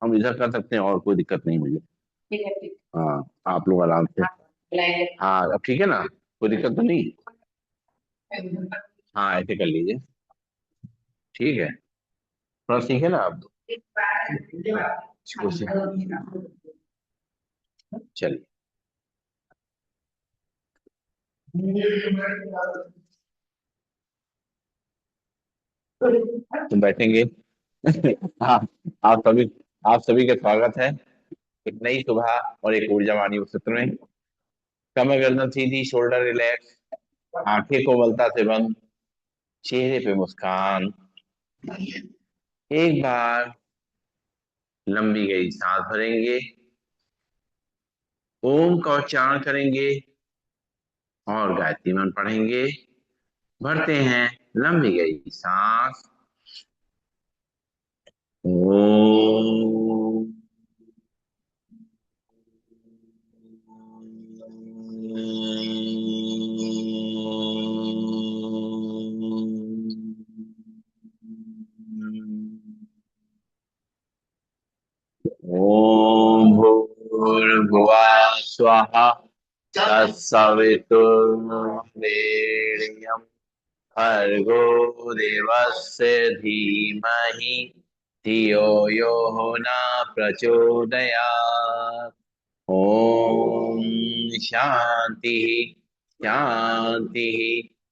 हम इधर कर सकते हैं और कोई दिक्कत नहीं मुझे। हाँ, आप लोग आराम से। हाँ, अब ठीक है ना, कोई दिक्कत तो नहीं। हाँ, ऐसे कर लीजिए। ठीक है, थोड़ा सीखे ना आप। कोशिश। चलिए। तुम बैठेंगे। हाँ, आप सभी आप सभी का स्वागत है एक नई सुबह और एक ऊर्जावान युग सत्र में। कमर गर्दन सीधी, शोल्डर रिलैक्स, आंखें कोमलता से बंद, चेहरे पे मुस्कान। एक बार लंबी गई सांस भरेंगे, ओम का उच्चारण करेंगे और गायत्री मंत्र पढ़ेंगे। भरते हैं लंबी गई सांस। ओम। ओम भूर्भुवः स्वः तत्सवितुर्वरेण्यं भर्गो देवस्य धीमहि धियो यो न प्रचोदयात्। ओम शांति शांति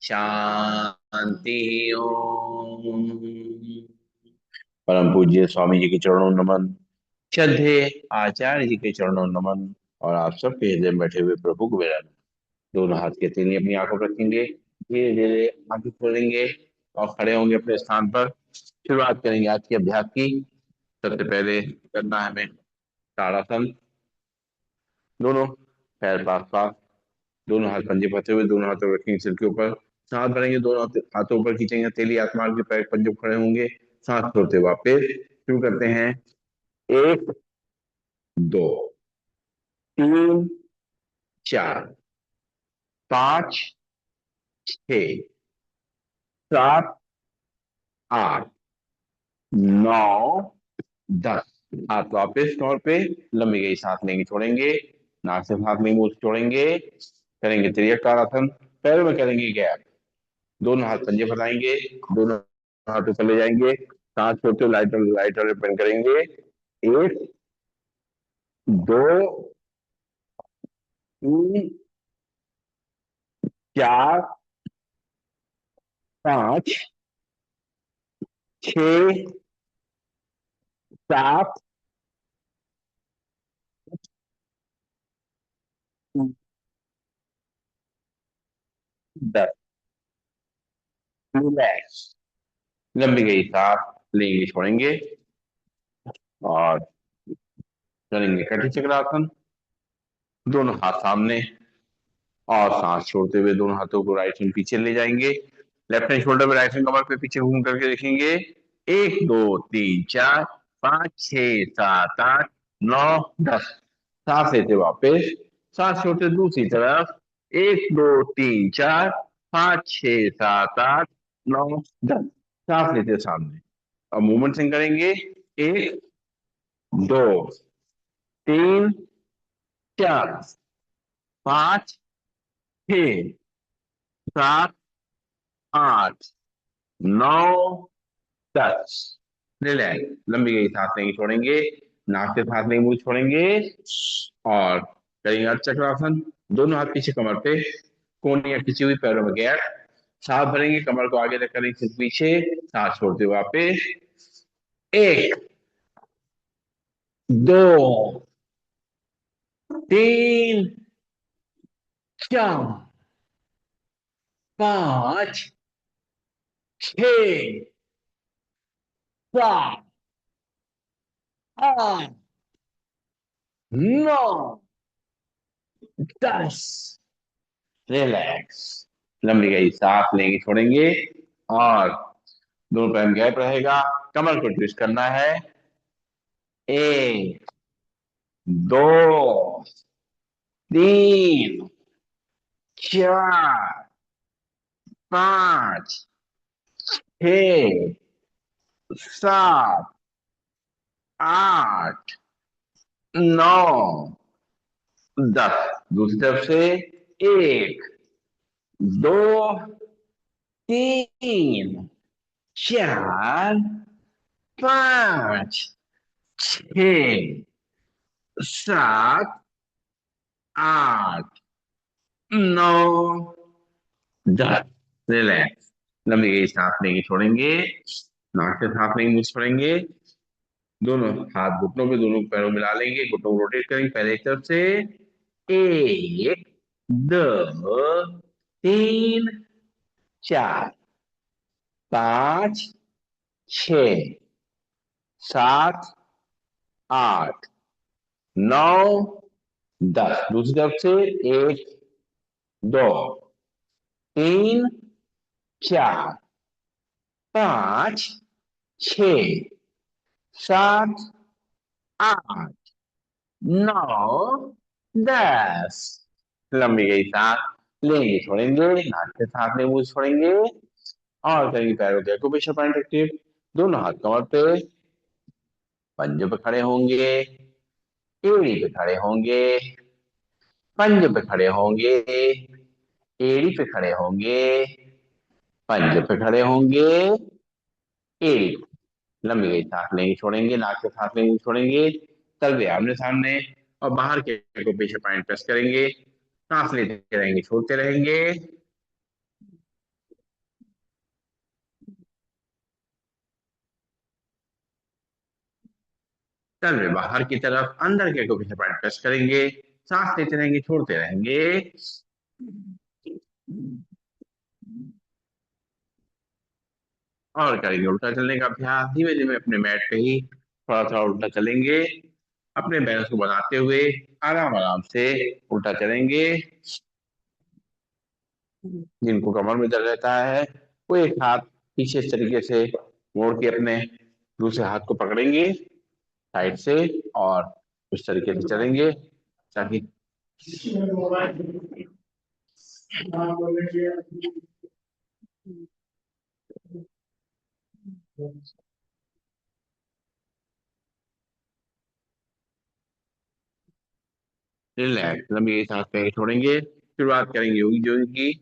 शांति। ओम। परम पूज्य स्वामी जी के चरणों नमन, श्रद्धेय आचार्य जी के चरणों नमन, और आप सबके हृदय में बैठे हुए प्रभु को मेरा नमन। दोनों हाथ के तेली अपनी आंखों पर रखेंगे, धीरे धीरे आंखें खोलेंगे और खड़े होंगे अपने स्थान पर। शुरुआत करेंगे आज के अभ्यास की। सबसे पहले करना है हमें ताड़ासन। दोनों पैर पास पास, दोनों हाथ पंजे फंसे हुए, दोनों हाथों रखेंगे सिर के ऊपर। सांस भरेंगे, दोनों हाथों ऊपर खींचेंगे, हथेली आसमान के, पैर पंजे खड़े होंगे। सांस छोड़ते वापस शुरू करते हैं। एक, दो, तीन, चार, पांच, छ, सात, आठ, नौ, 10। हाथ वापस तौर पे, लंबी गई सांस लेंगे छोड़ेंगे, नाक से सांस लेंगे मुंह से छोड़ेंगे। करेंगे त्रियक ताड़ासन। पैरों में करेंगे गैप, दोनों हाथ पंजे फैलाएंगे, दोनों हाथ ऊपर ले जाएंगे। सांस छोड़ते हुए लाइट वाले बंद करेंगे। एक, दो, तीन, चार, पांच, छ, सात, 10। रिलैक्स। लंबी गई सांस लेंगे छोड़ेंगे और करेंगे कटी चक्रासन। दोनों हाथ सामने और सांस छोड़ते हुए दोनों हाथों को राइट हैंड पीछे ले जाएंगे। लेफ्ट हैंड शोल्डर पे, राइट हैंड कमर पे पीछे घूम करके देखेंगे। एक, दो, तीन, चार, पांच, छह, सात, आठ, नौ, 10। सांस लेते वापस, सांस छोड़ते दूसरी तरफ। एक, दो, तीन, चार, पांच, छह, सात, आठ, नौ, 10। सांस लेते सामने। अब मूवमेंट सिंग करेंगे। एक, दो, तीन, चार, पांच, छ, सात, आठ, नौ, 10। रिलैक्स। लंबी गई सांस लेंगे छोड़ेंगे, नाक से सांस लेंगे मुंह से छोड़ेंगे और करेंगे अर्ध चक्रासन। दोनों हाथ पीछे कमर पे, कोहनी या खिंची हुई, पैरों में गैप। सांस भरेंगे, कमर को आगे तक करेंगे, सिर पीछे, सांस छोड़ते हुए वापस। एक, दो, तीन, चार, पांच, छ, सात, आठ, नौ, 10। रिलैक्स। लंबी गई सांस लेंगे छोड़ेंगे और दोनों पैर में गैप रहेगा। कमर को ट्विस्ट करना है। एक, दो, तीन, चार, पांच, छह, सात, आठ, नौ, 10। दूसरी तरफ से एक, दो, तीन, चार, पांच, छ, सात, आठ, नौ, 10। रिलैक्स। लंबी गई सांस लेंगे, छोड़ेंगे। नाक से सांस लेंगे, मुंह से छोड़ेंगे। दोनों हाथ घुटनों पे, दोनों पैरों में मिला लेंगे, घुटनों को रोटेट करेंगे पहले एक तरफ से। एक, दो, तीन, चार, पांच, छ, सात, आठ, नौ, 10। दूसरी तरफ से एक, दो, तीन, चार, पांच, छ, सात, आठ, नौ, 10। लंबी गई सांस लेंगे, छोड़ेंगे, नाक से सांस लेंगे, मुंह से छोड़ेंगे। और करेंगे पैरों के एक्यूप्रेशर पॉइंट एक्टिव। दोनों हाथ कमर पे, पंजों पे खड़े होंगे, एड़ी पे खड़े होंगे, पंजों पे खड़े होंगे, एड़ी पे खड़े होंगे, पंजों पे खड़े होंगे, एड़ी। लंबी गई सांस लेंगे, छोड़ेंगे, नाक से सांस लेंगे, छोड़ेंगे। तलवे आमने सामने, और बाहर के एक्यूप्रेशर पॉइंट प्रेस करेंगे। सांस लेते रहेंगे, छोड़ते रहेंगे। तलवे बाहर की तरफ, अंदर के एक्यूप्रेशर पॉइंट प्रेस करेंगे। सांस लेते रहेंगे, छोड़ते रहेंगे। और करेंगे उल्टा चलने का अभ्यास। धीमे धीमे अपने मैट पे ही थोड़ा थोड़ा उल्टा चलेंगे, अपने बैलेंस को बनाते हुए आराम आराम से उल्टा चलेंगे। जिनको कमर में दर्द रहता है, वो एक हाथ पीछे इस तरीके से मोड़ के अपने दूसरे हाथ को पकड़ेंगे साइड से, और उस तरीके से चलेंगे ताकि रिलैक्स। लंबी सांस पे छोड़ेंगे। शुरुआत करेंगे योगी जोगी की।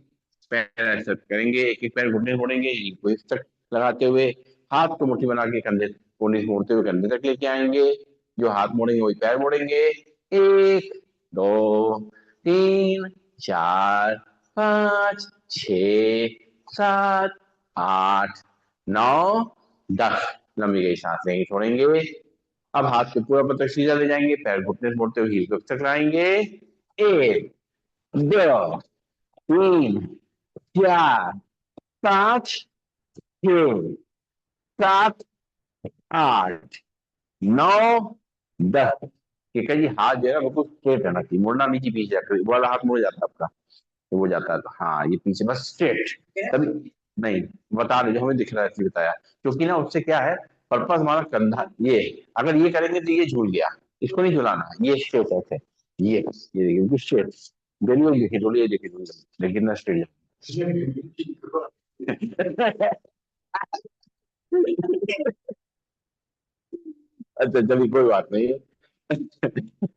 पैर ऐसे करेंगे, एक एक पैर घुटने मोड़ेंगे, एक को इस तक लगाते हुए, हाथ को मुट्ठी बना के कंधे कोने से मोड़ते हुए कंधे तक लेके आएंगे। जो हाथ मोड़ेंगे वही पैर मोड़ेंगे। एक, दो, तीन, चार, पाँच, छ, सात, आठ, नौ, 10। लंबी गई सांस लेंगे, छोड़ेंगे। अब हाथ को पूरा पतक सीधा ले जाएंगे, पैर घुटने से मोड़ते हुए हील को तक लाएंगे। एक, दो, तीन, चार, पांच, छह, सात, आठ, नौ, 10। ठीक है जी। हाथ जो है ना बिल्कुल स्ट्रेट रहना चाहिए, मुड़ना नीचे पीछे जाकर, वो वाला हाथ मुड़ जाता है आपका, तो वो जाता है। तो हाँ, ये पीछे बस स्ट्रेट। तभी नहीं, बता रहे जो हमें दिख रहा है इसलिए बताया। क्योंकि ना उससे क्या है, पर्पस हमारा कंधा ये, अगर ये करेंगे तो ये झूल गया, इसको नहीं झुलाना, ये स्ट्रेट ऐसे। ये देखिए बिल्कुल स्ट्रेट। डेली देखिए, डोली देखिए, लेकिन ना स्ट्रेट। अच्छा चलिए, कोई बात नहीं है।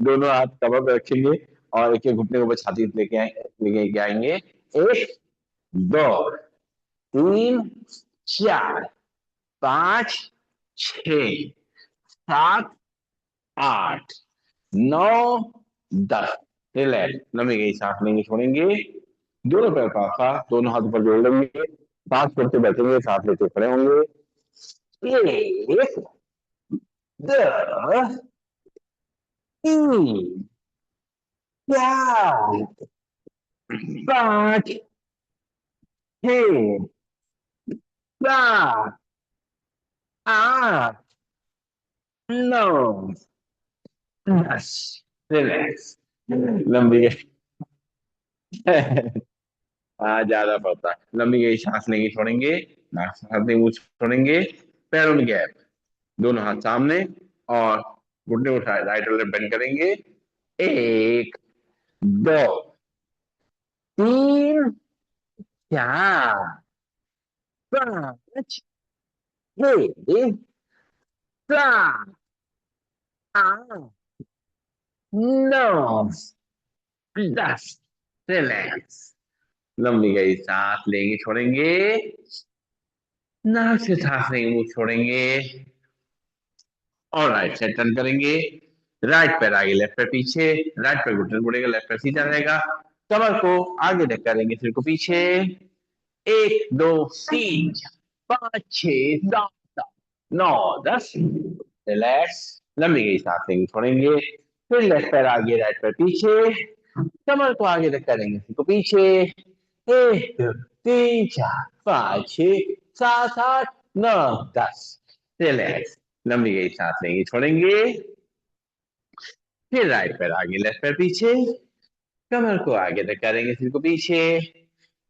दोनों हाथ कमर पे रखेंगे, और एक एक घुटने को ऊपर छाती पे लेके आएंगे। एक, दो, तीन, चार, पांच, छ, सात, आठ, नौ, 10। रिलैक्स। लंबी गई सांस लेंगे, छोड़ेंगे। दोनों पैर का आखा, दोनों हाथ ऊपर जोड़ लेंगे। सांस छोड़ते बैठेंगे, सांस लेते खड़े होंगे। एक, दो, तीन, चार, पांच, छह, सात, आठ, नौ, 10। रिलैक्स। लंबी ज्यादा पड़ता है। लंबी गई सांस लेंगे, छोड़ेंगे। नाक से सांस लेंगे, मुंह से छोड़ेंगे। पैरों में गैप, दोनों हाथ सामने, और घुटने उठाए, राइट और लेफ्ट बेंड करेंगे। एक, दो, तीन, चार, पांच, छह, सात, आठ, नौ, 10। रिलैक्स। लंबी गई सांस लेंगे, छोड़ेंगे। नाक से सांस लेंगे, मुंह छोड़ेंगे। और राइट साइड टर्न करेंगे। राइट पैर आगे, लेफ्ट पैर पीछे। राइट पैर घुटने मुड़ेगा, लेफ्ट पैर सीधा रहेगा। कमर को आगे धक्का देंगे, सिर को पीछे। एक, दो, तीन, चार, पाँच, छह, सात, आठ, नौ, 10। रिलैक्स। लंबी गई सांस लेंगे, छोड़ेंगे। फिर लेफ्ट पैर आगे, राइट पैर पीछे। कमर को आगे धक्का देंगे, सिर को पीछे। एक, दो, तीन, चार, पाँच, छह, सात, आठ, नौ, 10। रिलैक्स। लंबी गई सांस लेंगे, छोड़ेंगे। फिर राइट पैर आगे, लेफ्ट पैर पीछे। कमर को आगे धक्का देंगे, सिर को पीछे।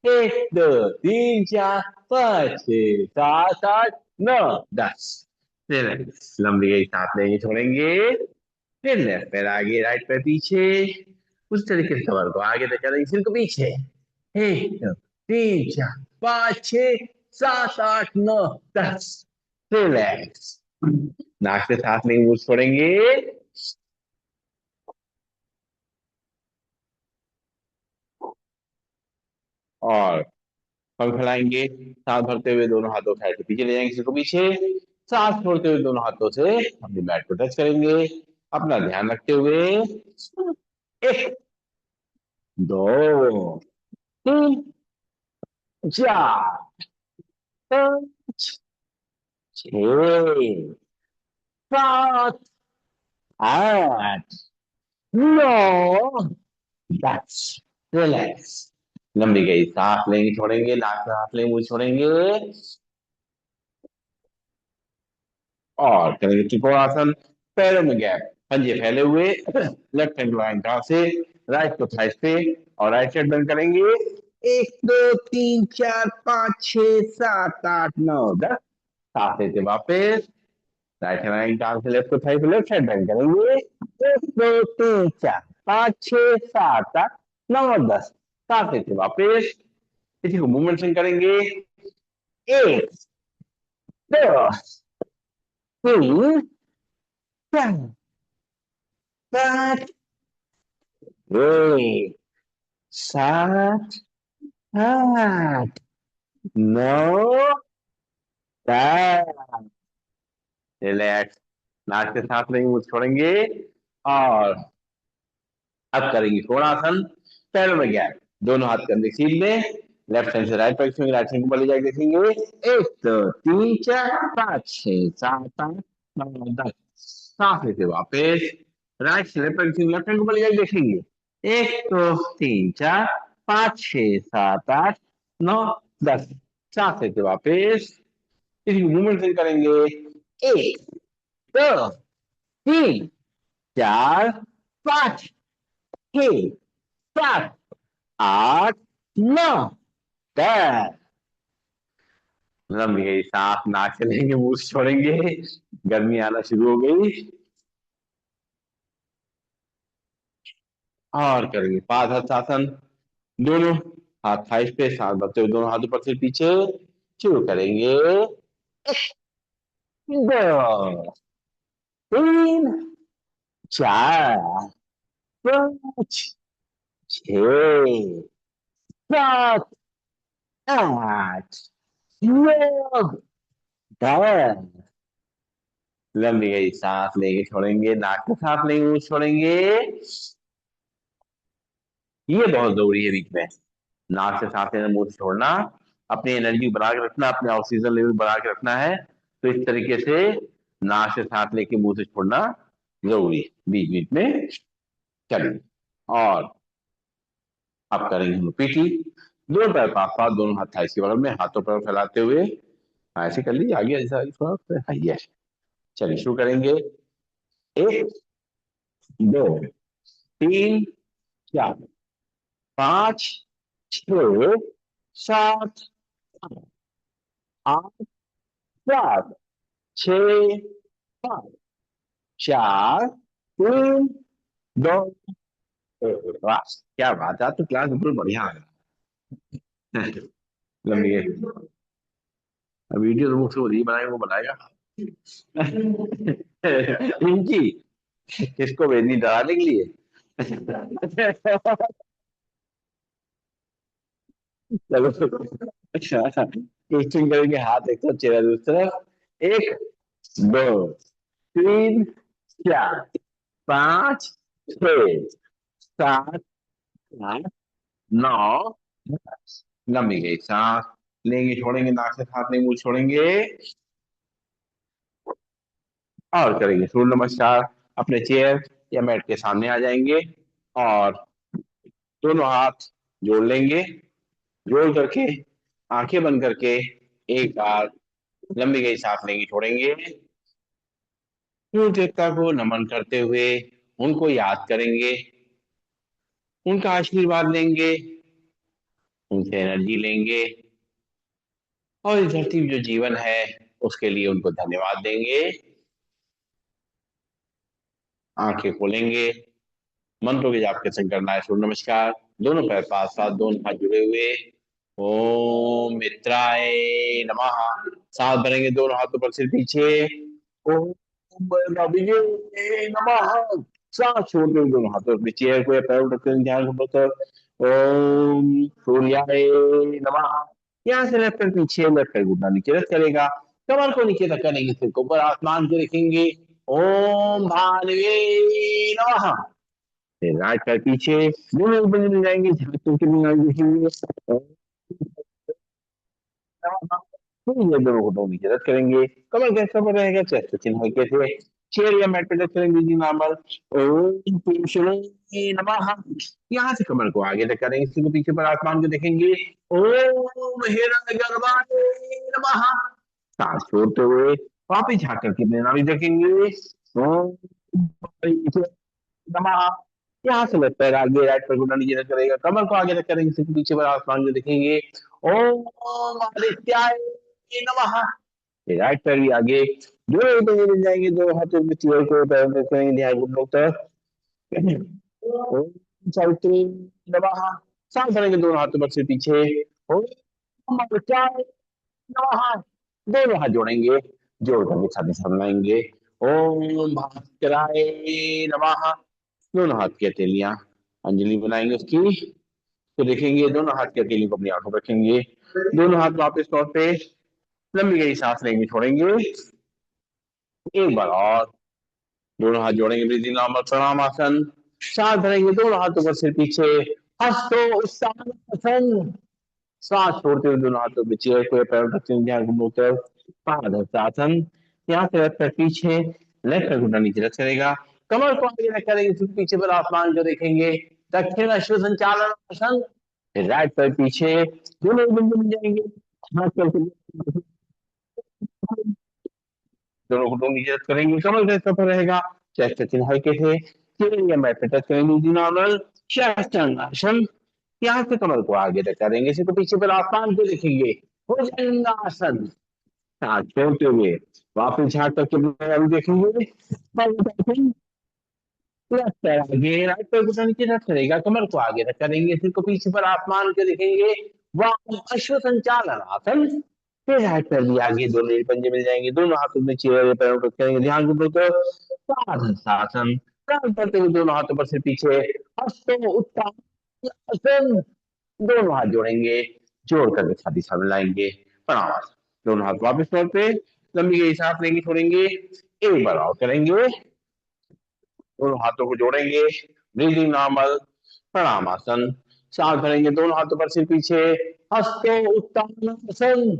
एक, दो, तीन, चार, पाँच, छह, सात, आठ, नौ, 10। रिलैक्स। लंबी गई सांस लेंगे, छोड़ेंगे। फिर लेफ्ट पैर आगे, राइट पैर पीछे। उस तरीके से कमर को आगे धक्का देंगे, सिर को पीछे। एक, दो, तीन, चार, पाँच, छह, सात, आठ, नौ, 10। रिलैक्स। नाक से सांस लेंगे, मुंह छोड़ेंगे। और पंख फैलाएंगे। सांस भरते हुए दोनों हाथों साइड से पीछे ले जाएंगे, सिर को पीछे। सांस छोड़ते हुए दोनों हाथों से अपनी बैट को टच करेंगे। अपना ध्यान रखते हुए। एक, दो, तीन, चार, पाँच, छह, सात, आठ, नौ, 10। रिलैक्स। लंबी गई सांस लेंगे, छोड़ेंगे। नाक से सांस लेंगे, मुंह छोड़ेंगे। और करेंगे त्रिकोणासन। पैरों में गैप, पंजे फैले हुए। लेफ्ट हैंड लगाएंगे कहाँ से, राइट को थाइस पे। और राइट साइड बंद करेंगे। एक, दो, तीन, चार, पाँच, छह, सात, आठ, नौ, 10। सांस लेते वापस। राइट हैंड लगाएंगे कहाँ से, लेफ्ट को थाइस पे, लेफ्ट साइड बंद करेंगे। एक, दो, तीन, चार, पाँच, छह, सात, आठ, नौ, 10। सांस लेते वापस। इसी को मूवमेंट से करेंगे। एक, दो, तीन, चार, पाँच, छह, सात, आठ, नौ, 10। रिलैक्स। नाक से सांस लेंगे, मुंह छोड़ेंगे। और अब करेंगे कोणासन। पैरों में गैप, दोनों हाथ कंधे सीधे। लेफ्ट हैंड से राइट पैर छूएंगे, राइट हैंड को ऊपर ले जाके देखेंगे। एक, दो, तीन, चार, पाँच, छह, सात, आठ, नौ, 10। सांस लेते वापस। राइट से लेफ्ट पैर छूएंगे, लेफ्ट हैंड को ऊपर ले जाके देखेंगे। एक, दो, तीन, चार, पाँच, छह, सात, आठ, नौ, 10। सांस लेते वापस। इसी मूवमेंट से करेंगे। एक, दो, तीन, चार, पाँच, छह, सात, आठ, नौ, 10। लंबी गई सांस, नाक से लेंगे, मुंह से छोड़ेंगे। गर्मी आना शुरू हो गई। और करेंगे पादहस्तासन। दोनों हाथ थाइस पे, सांस भरते हुए दोनों हाथ ऊपर से पीछे। शुरू करेंगे। दो, तीन, चार, पाँच, छह, सात, आठ, नौ, 10। लंबी गई सांस लेंगे, छोड़ेंगे। नाक से सांस लेंगे, मुंह से छोड़ेंगे। ये बहुत जरूरी है बीच में, नाक से सांस लेना, मुंह से छोड़ना। अपनी एनर्जी बना के रखना, अपने ऑक्सीजन लेवल बना के रखना है। तो इस तरीके से नाक से सांस लेके मुंह से छोड़ना जरूरी है बीच बीच में। चलिए। और अब करेंगे हम पीटी। दोनों पैर पास पास, दोनों हाथ थाई के बगल में, हाथों पर फैलाते हुए। ऐसे कर लीजिए, आगे ऐसा थोड़ा। यस। चलिए शुरू करेंगे। एक, दो, तीन, चार, पाँच, छह, सात, आठ, सात, छह, पाँच, 4 3 2। वाह, क्या बात है, तो क्लास बिल्कुल बढ़िया आ गया। लंबी है। अब वीडियो तो मुझसे वही बनाए वो बनाएगा। इनकी किसको भेजनी, डराने के लिए? चलो, टेस्टिंग करेंगे, हाथ एक तरफ चेहरा दूसरी तरफ। एक, दो, तीन, चार, पाँच, छः, सात, आठ, नौ, दस। लंबी गई सांस, लेंगे छोड़ेंगे, नाक से सांस नहीं, मुंह छोड़ेंगे और करेंगे सूर्य नमस्कार। अपने चेयर या मैट के सामने आ जाएंगे और दोनों हाथ जोड़ लेंगे। जोड़ करके आंखें बंद करके एक बार लंबी गई सांस लेंगे छोड़ेंगे। सूर्य देवता को नमन करते हुए उनको याद करेंगे, उनका आशीर्वाद लेंगे, उनसे एनर्जी लेंगे और इस धरती में जो जीवन है उसके लिए उनको धन्यवाद देंगे। आंखें खोलेंगे, मंत्रों के जाप के संग करना है सूर्य नमस्कार। दोनों पैर पास पास, दोनों हाथ जुड़े हुए। ओम मित्राय नमः। सांस भरेंगे दोनों हाथों पर सिर पीछे। ओम रविये नमः। सांस छोड़ते हुए दोनों हाथों पर चेयर को या पैरों को रखते हुए ध्यान को कर। ओम सूर्याय नमः। यहाँ से लेफ्ट पैर पीछे, लेफ्ट पैर घुटना नीचे रख करेगा। कमर को नीचे तक करेंगे, सिर को ऊपर आसमान को रखेंगे। ओम भानुवे नमः। फिर राइट पैर पीछे, दोनों ऊपर मिल जाएंगे, झांकों के लिए देखेंगे। फिर ये दोनों घुटनों नीचे रख करेंगे। कमर कैसा पर रहेगा, चेस्ट चिन्ह हल्के से चेयर या मैट पे रख करेंगे जी नॉर्मल। ओम पुरुषों नमः। यहाँ से कमर को आगे तक करेंगे, सिर को पीछे पर आसमान को देखेंगे। ओम हिरण्यगर्भाय नमः। सांस छोड़ते हुए वापिस झाँक करके अपने नाभि देखेंगे। ओम नमः। यहाँ से लेफ्ट पैर आगे, राइट पैर घुटना नीचे रख करेगा, कमर को आगे तक करेंगे, सिर के पीछे पर आसमान को देखेंगे। ओम आदित्याय नमः। ये राइट पैर भी आगे, दोनों घुटने मिल जाएंगे, दो हाथों में चेयर को पैरों में करेंगे, ध्यान घुटनों तक। ओम सावित्री नमः। सांस भरेंगे दोनों हाथों पर सिर पीछे। ओम आदित्याय नमः। दोनों हाथ जोड़ेंगे, जोड़ करके छाती से मिलाएंगे। ओम भास्कराय नमः। दोनों हाथ की हथेलियां अंजलि बनाएंगे उसकी। तो देखेंगे दोनों हाथ की हथेलियों को अपनी आंखों पर रखेंगे। दोनों हाथ वापस तौर पे लंबी गई सांस लेंगे छोड़ेंगे। एक बार और दोनों हाथ जोड़ेंगे, ब्रीदिंग नॉर्मल प्रणाम आसन। सांस भरेंगे दोनों हाथों पर सिर पीछे। हस्तो उत्तानासन। सांस छोड़ते हुए दोनों हाथों पे चेयर को या पैरों तक ध्यान को मुड़कर पादहस्तासन। यहाँ से लेफ्ट पैर पीछे, लेफ्ट पैर घुटना नीचे रख करेगा, कमर को आगे रख करेंगे, सिर पीछे पर आसमान को देखेंगे। दक्षिण अश्व संचालन आसन। फिर राइट पैर पीछे, दोनों बिंदु मिल जाएंगे। हाथ करके दोनों घुटनों नीचे रख करेंगे, कमर का सफर रहेगा। चेस्ट चिन्ह हल्के से चेयर या मैट पे टच करेंगे, नॉर्मल शास्त्रांग आसन। यहाँ से कमर को आगे तक करेंगे, सिर को पीछे पर आसमान को देखेंगे। भुजंगासन। सांस छोड़ते हुए वापस झाँक करके अभी देखेंगे। लेफ्ट पैर आगे, राइट पैर को नीचे रख करेगा, कमर को आगे तक करेंगे, सिर को पीछे पर आसमान को देखेंगे। वाम अश्व संचालन आसन। फिर राइट पैर भी आगे, दोनों पंजे मिल जाएंगे, दोनों हाथों में चेहरे पैरों को करेंगे, ध्यान को आसन। प्राण करते हुए दोनों हाथों पर सिर पीछे, हस्तों उत्तानासन। दोनों हाथ जोड़ेंगे, जोड़ करके छाती सामने लाएंगे, प्रणाम आसन। दोनों हाथ वापस तौर पे लंबी गई सांस लेंगे छोड़ेंगे। एक बार और करेंगे, दोनों हाथों को जोड़ेंगे, ब्रीदिंग नॉर्मल प्रणाम आसन। सांस भरेंगे दोनों हाथों पर सिर पीछे, हस्तों उत्तानासन।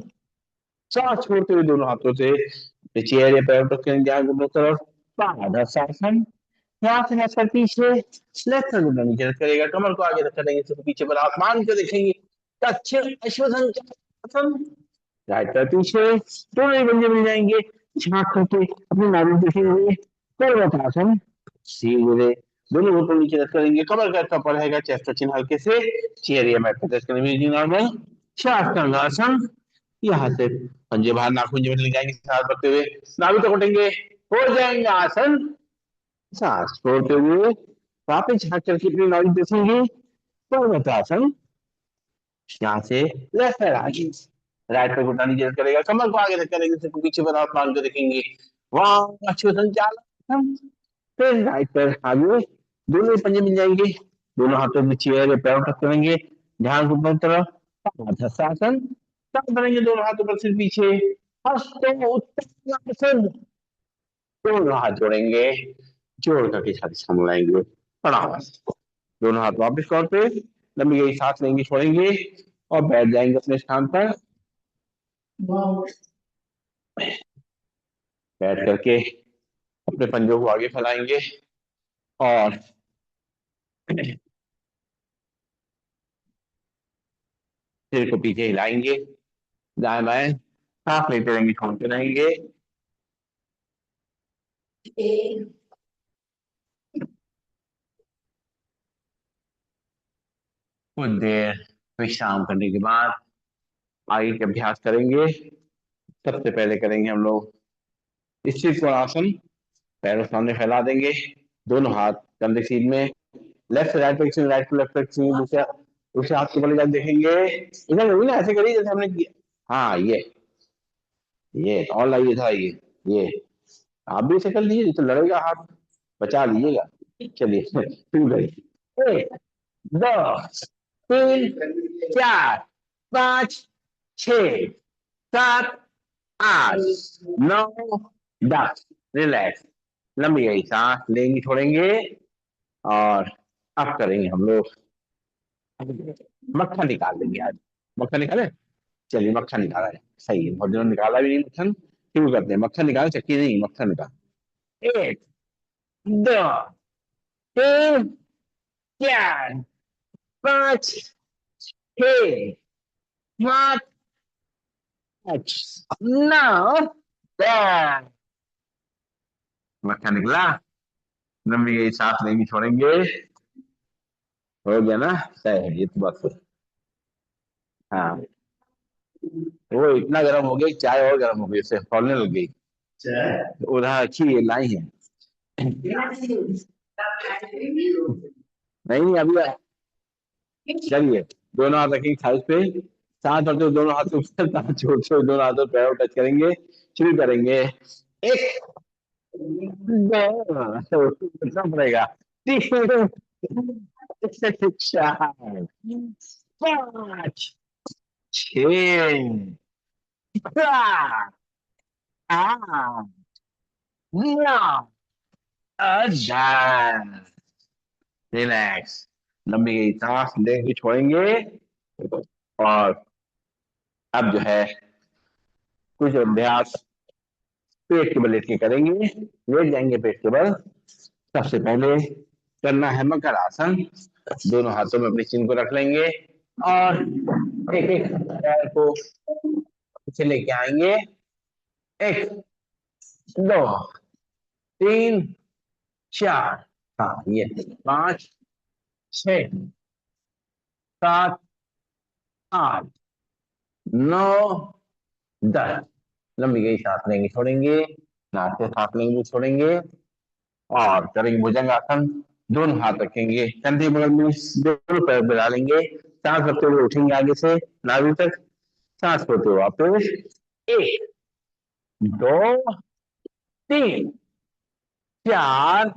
सांस छोड़ते हुए दोनों हाथों से चेहरे पैर रख करेंगे, ध्यान दोनों तरफ पादहस्तासन। यहाँ से लेफ्ट पीछे, लेफ्ट घुटना नीचे रख करेगा, कमर को आगे रख करेंगे, सिर को पीछे पर आसमान को देखेंगे। दक्षिण अश्व संचालन। राइट पैर पीछे, दोनों ही बंदे मिल जाएंगे, झांक करके अपनी नाभि देखेंगे। पर्वतासन। सीधे दोनों घुटनों नीचे रख करेंगे, कमर का ऐसा रहेगा, चेस्ट का चिन्ह हल्के से चेयर या मैट पर टच करेंगे, नॉर्मल शास्त्रांगासन। यहाँ से पंजे बाहर नाखून जेब ले जाएंगे, सांस भरते हुए नाभि तक उठेंगे, हो जाएंगे आसन। सांस छोड़ते हुए वापस झाँक करके अपनी नाड़ी देखेंगे। पर्वतासन। यहाँ से लेफ्ट साइड आगे, राइट पे घुटना नीचे करेगा, कमर को आगे रख करेंगे, सिर को पीछे बना मान के रखेंगे। वहां अच्छे संचालन। फिर राइट पैर आगे, दोनों पंजे मिल जाएंगे, दोनों हाथों में चेयर या पैर टच करेंगे, ध्यान ऊपर तरफ हस्तासन। तब करेंगे दोनों हाथों पर सिर पीछे, हस्तो उत्तानासन। दोनों हाथ जोड़ेंगे, जोड़ करके छाती सामने लाएंगे, प्रणाम। दोनों हाथ वापस कौन पे, लंबी गई सांस लेंगे, छोड़ेंगे और बैठ जाएंगे अपने स्थान पर। बैठ करके अपने पंजों को आगे फैलाएंगे और सिर को पीछे हिलाएंगे, दाएं बाएं सांस लेते रहेंगे, छोड़ते रहेंगे। कुछ देर विश्राम करने के बाद आगे के अभ्यास करेंगे। सबसे पहले करेंगे हम लोग स्थिर कोणासन। पैरों सामने फैला देंगे, दोनों हाथ कंधे सीध में, लेफ्ट से right flexion, right to left flexion, दूसरे दूसरे हाथ को बड़े जाके देखेंगे। इधर नहीं ना, ऐसे करिए जैसे हमने किया। हाँ ये और लाइए था ये आप भी ऐसे कर लीजिए, तो लड़ेगा हाथ, बचा लीजिएगा। चलिए शुरू करिए। एक, दो, तीन, चार, पाँच, छ, सात, आठ, नौ, 10। रिलैक्स, लंबी गई सांस लेंगे, छोड़ेंगे और अब करेंगे हम लोग मक्खन निकाल देंगे आज। मक्खन निकाले, चलिए मक्खन निकाला है, सही है, बहुत दिनों निकाला भी नहीं मक्खन। शुरू करते हैं, मक्खन निकाल, चक्की नहीं, मक्खन निकाल। एक, दो, तीन, चार, पाँच, छ, सात, आठ, नौ, 10। मक्खन निकला, लंबी गई सांस लेंगे, छोड़ेंगे। हो गया ना, सही है ये तो बात तो। हाँ, वो इतना गर्म हो गई, चाय और गर्म हो गई, उससे फौलने लग गई। उधर अच्छी लाई है। नहीं अभी, चलिए दोनों हाथ रखेंगे थाइस पे, सांस भरते हुए दोनों हाथ ऊपर, सांस छोड़ते हुए दोनों हाथों पैरों टच करेंगे। शुरू करेंगे। एक, दो, कितना पड़ेगा, तीन, चार, पाँच, छ, सात, आठ, नौ, 10। रिलैक्स, लंबी गई सांस लेंगे, छोड़ेंगे और अब जो है कुछ अभ्यास पेट के बल लेट के करेंगे। लेट जाएंगे पेट के बल। सबसे पहले करना है मकर आसन। दोनों हाथों में अपने चिन्ह को रख लेंगे और एक एक पैर को पीछे लेके आएंगे। एक, दो, तीन, चार, हाँ ये, पाँच, छ, सात, आठ, नौ, 10। लंबी गई सांस लेंगे, छोड़ेंगे, नाक से सांस लेंगे, छोड़ेंगे और करेंगे भुजंगासन। दोनं हाथ रखेंगे कंधे बगल में, दोनों पैर मिला लेंगे, सांस रखते हुए उठेंगे आगे से नाभि तक, सांस छोड़ते हुए वापस। एक, दो, तीन, चार,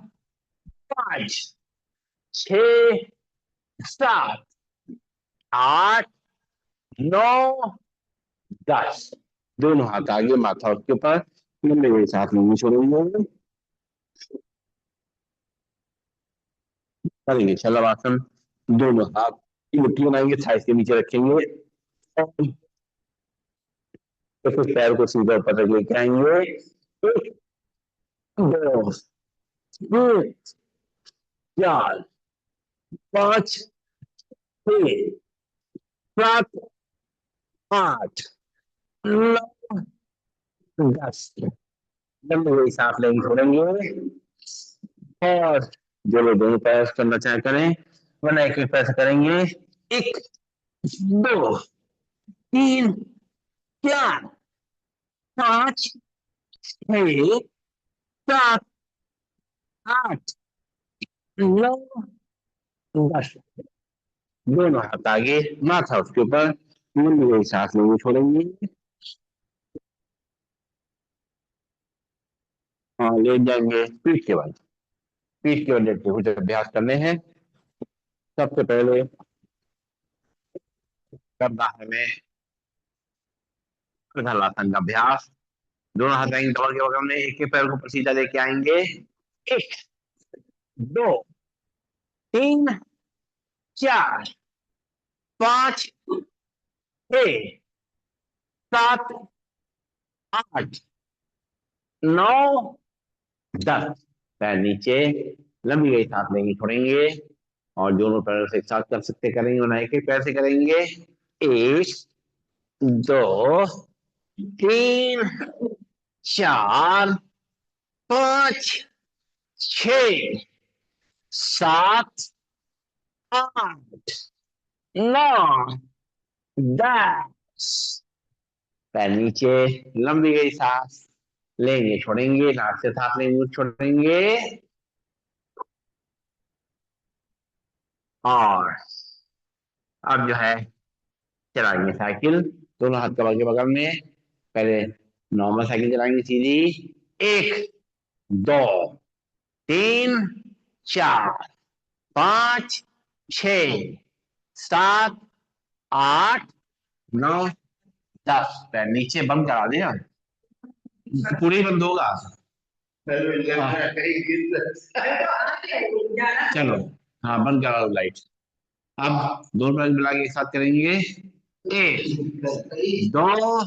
पाँच, छ, सात, आठ, नौ, 10। दोनों हाथ आगे, माथा उसके ऊपर, लंबे गई सांस लेंगे, छोड़ेंगे। करेंगे शलभासन। दोनों हाथ की मुट्ठी बनाएंगे, थाइस के नीचे रखेंगे और तो फिर पैर को सीधा ऊपर तक लेके आएंगे। एक, दो, तीन, चार, पाँच, छह, सात, आठ, नौ, 10। लंबे हुए सांस लेंगे, छोड़ेंगे और जो लोग दोनों पैर करना चाहे करें, वरना एक एक पैर से करेंगे। एक, दो, तीन, चार, पाँच, छह, सात, आठ, नौ, 10। दोनों हाथ आगे, माथा उसके ऊपर, लंबी गई सांस लेंगे छोड़ेंगे। हाँ, लेट जाएंगे पीठ के बल। पीठ के बल लेट के कुछ अभ्यास करने हैं। सबसे पहले करना है हमें हलासन का अभ्यास। दोनों हाथ आएंगे कमर के बगल में, एक के पैर को ऊपर सीधा लेके आएंगे। एक, दो, तीन, चार, पांच, छह, सात, आठ, नौ, 10। पैर नीचे, लंबी गई सांस लेंगे छोड़ेंगे। और दोनों पैरों से एक साथ कर सकते करेंगे, वरना एक एक पैर से करेंगे। एक, दो, तीन, चार, पांच, छ, सात, आठ, नौ, 10। पैर नीचे, लंबी गई सांस लेंगे छोड़ेंगे, नाक से सांस लेंगे छोड़ेंगे। और अब जो है चलाएंगे साइकिल, दोनों हाथ कमर के बगल में। पहले नॉर्मल साइकिल चलाएंगे सीधी। एक, दो, तीन, चार, पांच, छ, सात, आठ, नौ, 10। पैर नीचे बंद करा दिया, पूरी बंद होगा। हाँ। चलो, हाँ बंद करा दो लाइट। अब दोनों पैर मिला के एक साथ करेंगे। एक, दो,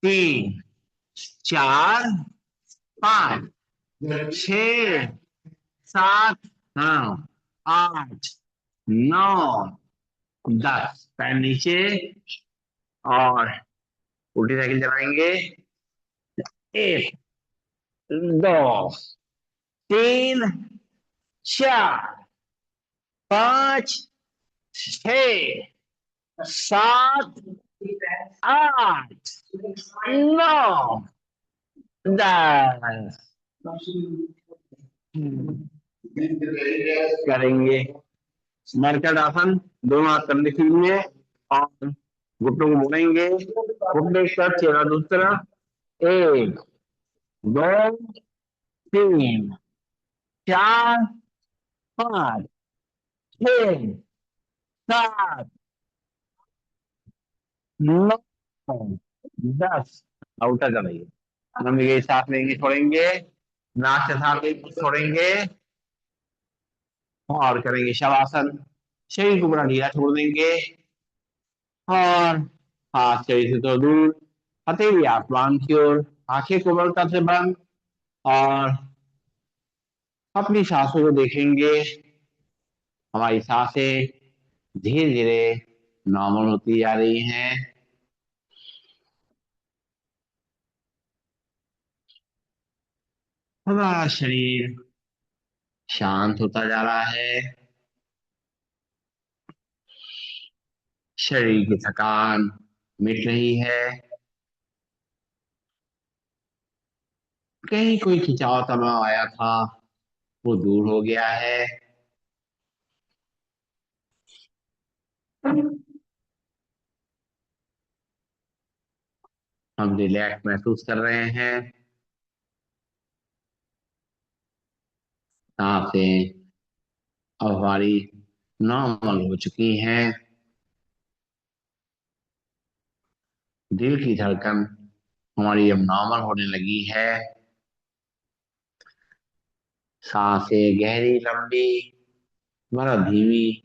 तीन, चार, पांच, छ, सात, हाँ, आठ, नौ, 10। पैर नीचे। और उल्टी साइकिल चलाएंगे। एक, दो, तीन, चार, पांच, छ, सात, आठ, नौ, 10। करेंगे मरकट आसन, दोनों हाथ कंधे खींचेंगे और घुटनों को मोड़ेंगे। घुटने एक तरफ, चेहरा दूसरी तरफ। एक, दो, तीन, चार, पांच, छह, सात, नौ, 10। उल्टा चलाइए। हम ये सांस लेंगे छोड़ेंगे, नाक से सांस लेंगे छोड़ेंगे। और करेंगे शवासन, शरीर को बड़ा ढीला छोड़ देंगे। और हाथ शरीर से तो दूर, हथेली आसमान की ओर, आंखें कोमलता से बंद। और अपनी सांसों को देखेंगे। हमारी सांसें धीरे धीरे नॉर्मल होती जा रही हैं। हमारा शरीर शांत होता जा रहा है। शरीर की थकान मिट रही है। कहीं कोई खिंचाव तनाव आया था, वो दूर हो गया है। हम रिलैक्स महसूस कर रहे हैं। सांसें अब हमारी नॉर्मल हो चुकी हैं। दिल की धड़कन हमारी अब नॉर्मल होने लगी है। सांसें गहरी लंबी, बड़ा धीमी।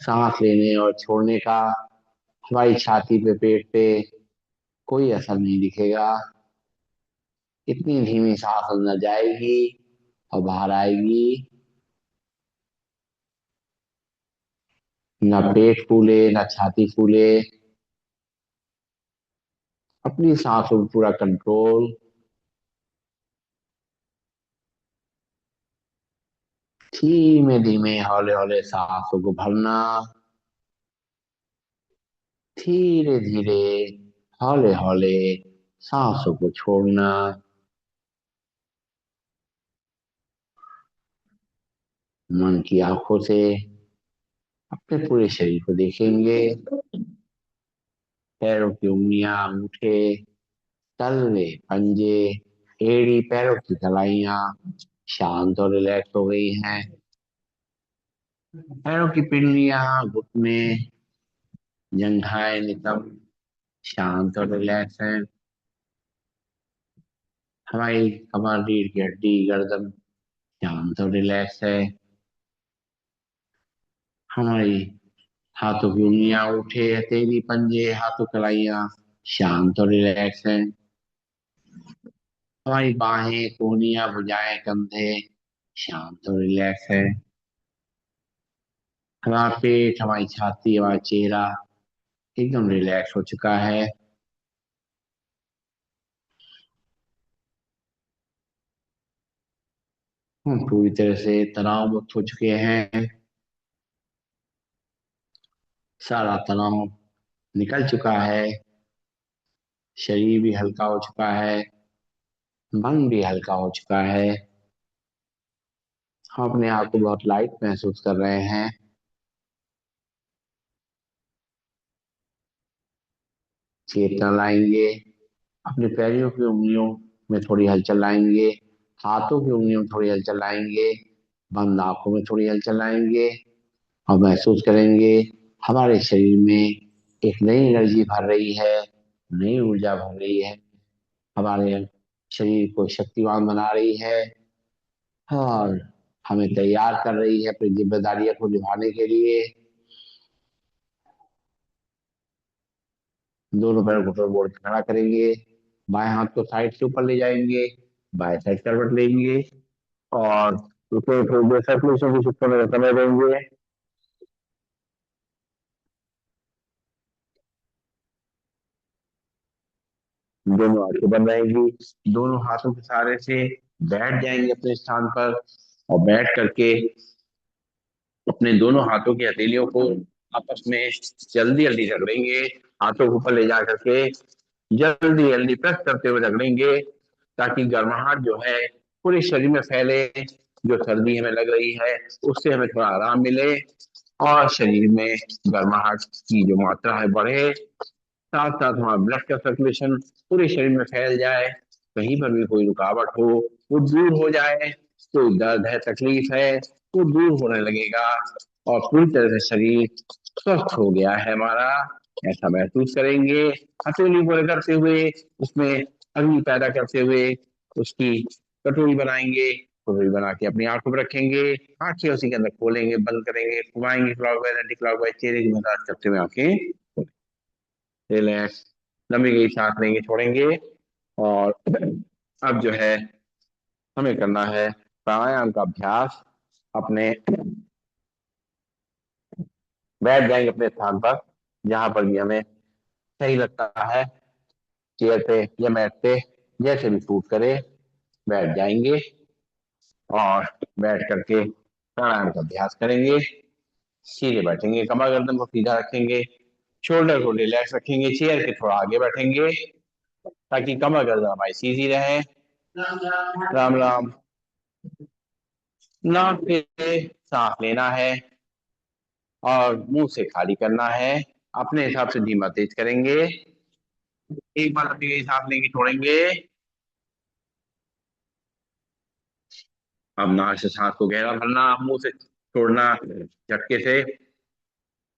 सांस लेने और छोड़ने का हमारी छाती पे, पेट पे कोई असर नहीं दिखेगा। इतनी धीमी सांस अंदर जाएगी और बाहर आएगी। ना पेट फूले, ना छाती फूले। अपनी सांसों पर पूरा कंट्रोल। धीमे धीमे हौले हौले सांसों को भरना। धीरे धीरे हौले हौले सांसों को छोड़ना। मन की आंखों से अपने पूरे शरीर को देखेंगे। पैरों की उंगलियां, अंगूठे, तलवे, पंजे, एड़ी, पैरों की कलाइयां शांत और रिलैक्स हो गई हैं। पैरों की पिंडलियां, घुटने, जंघाएं, नितंब शांत और रिलैक्स हैं। हमारी कमर, रीढ़ की हड्डी, गर्दन शांत और रिलैक्स है। हमारी हाथों की उंगलियां, अंगूठे, हथेली, पंजे, हाथों कलाइयां शांत और रिलैक्स हैं। हमारी बाहें, कोहनियां, भुजाएं, कंधे शांत और रिलैक्स है। हमारा पेट, हमारी छाती, हमारा चेहरा एकदम रिलैक्स हो चुका है। हम पूरी तरह से तनाव मुक्त हो चुके हैं। सारा तनाव निकल चुका है। शरीर भी हल्का हो चुका है। मन भी हल्का हो चुका है। हम अपने आप को बहुत लाइट महसूस कर रहे हैं। चेतना लाएंगे। अपने पैरों की उंगलियों में थोड़ी हलचल लाएंगे। हाथों की उंगलियों में थोड़ी हलचल लाएंगे। बंद आंखों में थोड़ी हलचल लाएंगे और महसूस करेंगे हमारे शरीर में एक नई एनर्जी भर रही है, नई ऊर्जा भर रही है। हमारे शरीर को शक्तिवान बना रही है और हमें तैयार कर रही है अपनी जिम्मेदारियों को निभाने के लिए। दोनों पैरों को ऊपर बोर्ड पे खड़ा करेंगे। बाएं हाथ को साइड से ऊपर ले जाएंगे। बाएं साइड करवट लेंगे और उसको थोड़ी देर सर्कुलेशन की शिफ्ट होने का समय देंगे। दोनों आंखें बंद रहेंगी। दोनों हाथों के सहारे से बैठ जाएंगे अपने स्थान पर और बैठ करके अपने दोनों हाथों की हथेलियों को आपस में जल्दी जल्दी रगड़ेंगे। हाथों को ऊपर ले जा करके जल्दी जल्दी प्रेस करते हुए रगड़ेंगे ताकि गर्माहट जो है पूरे शरीर में फैले। जो सर्दी हमें लग रही है उससे हमें थोड़ा आराम मिले और शरीर में गर्माहट की जो मात्रा है बढ़े। साथ साथ हमारा ब्लड का सर्कुलेशन पूरे शरीर में फैल जाए। कहीं पर भी कोई रुकावट हो वो दूर हो जाए। कोई दर्द है, तकलीफ है, वो दूर होने लगेगा और पूरी तरह से शरीर स्वस्थ हो गया है हमारा, ऐसा महसूस करेंगे। हथेली को रगड़ते हुए उसमें अग्नि पैदा करते हुए उसकी कटोरी बनाएंगे। कटोरी बना के अपनी आंखों पर रखेंगे। आंखें उसी के अंदर खोलेंगे, बंद करेंगे, घुमाएंगे क्लॉकवाइज एंटी क्लॉकवाइज, चेहरे की मसाज करते हुए आंखें रिलैक्स। लंबी गई सांस लेंगे, छोड़ेंगे और अब जो है हमें करना है प्राणायाम का अभ्यास। अपने बैठ जाएंगे अपने स्थान पर जहां पर भी हमें सही लगता है, चेयर पे या मैट पे, जैसे भी सूट करे बैठ जाएंगे और बैठ करके प्राणायाम का अभ्यास करेंगे। सीधे बैठेंगे, कमर गर्दन को सीधा रखेंगे, शोल्डर को रिलैक्स रखेंगे, चेयर के थोड़ा आगे बैठेंगे ताकि कमर गर्दन हमारी सीधी रहे। राम राम। नाक से सांस लेना है और मुंह से खाली करना है। अपने हिसाब से धीमा तेज करेंगे। एक बार लंबी गई सांस लेंगे, छोड़ेंगे। अब नाक से सांस को गहरा भरना, मुंह से छोड़ना झटके से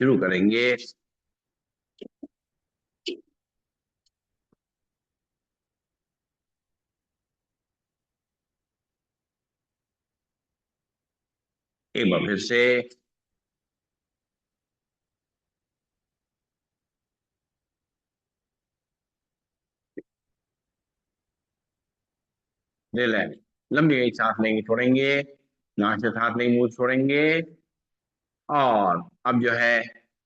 शुरू करेंगे। एक बार फिर से। रिलैक्स। लंबी गई सांस लेंगे, छोड़ेंगे। नाक से सांस लेंगे, मुंह से छोड़ेंगे। और अब जो है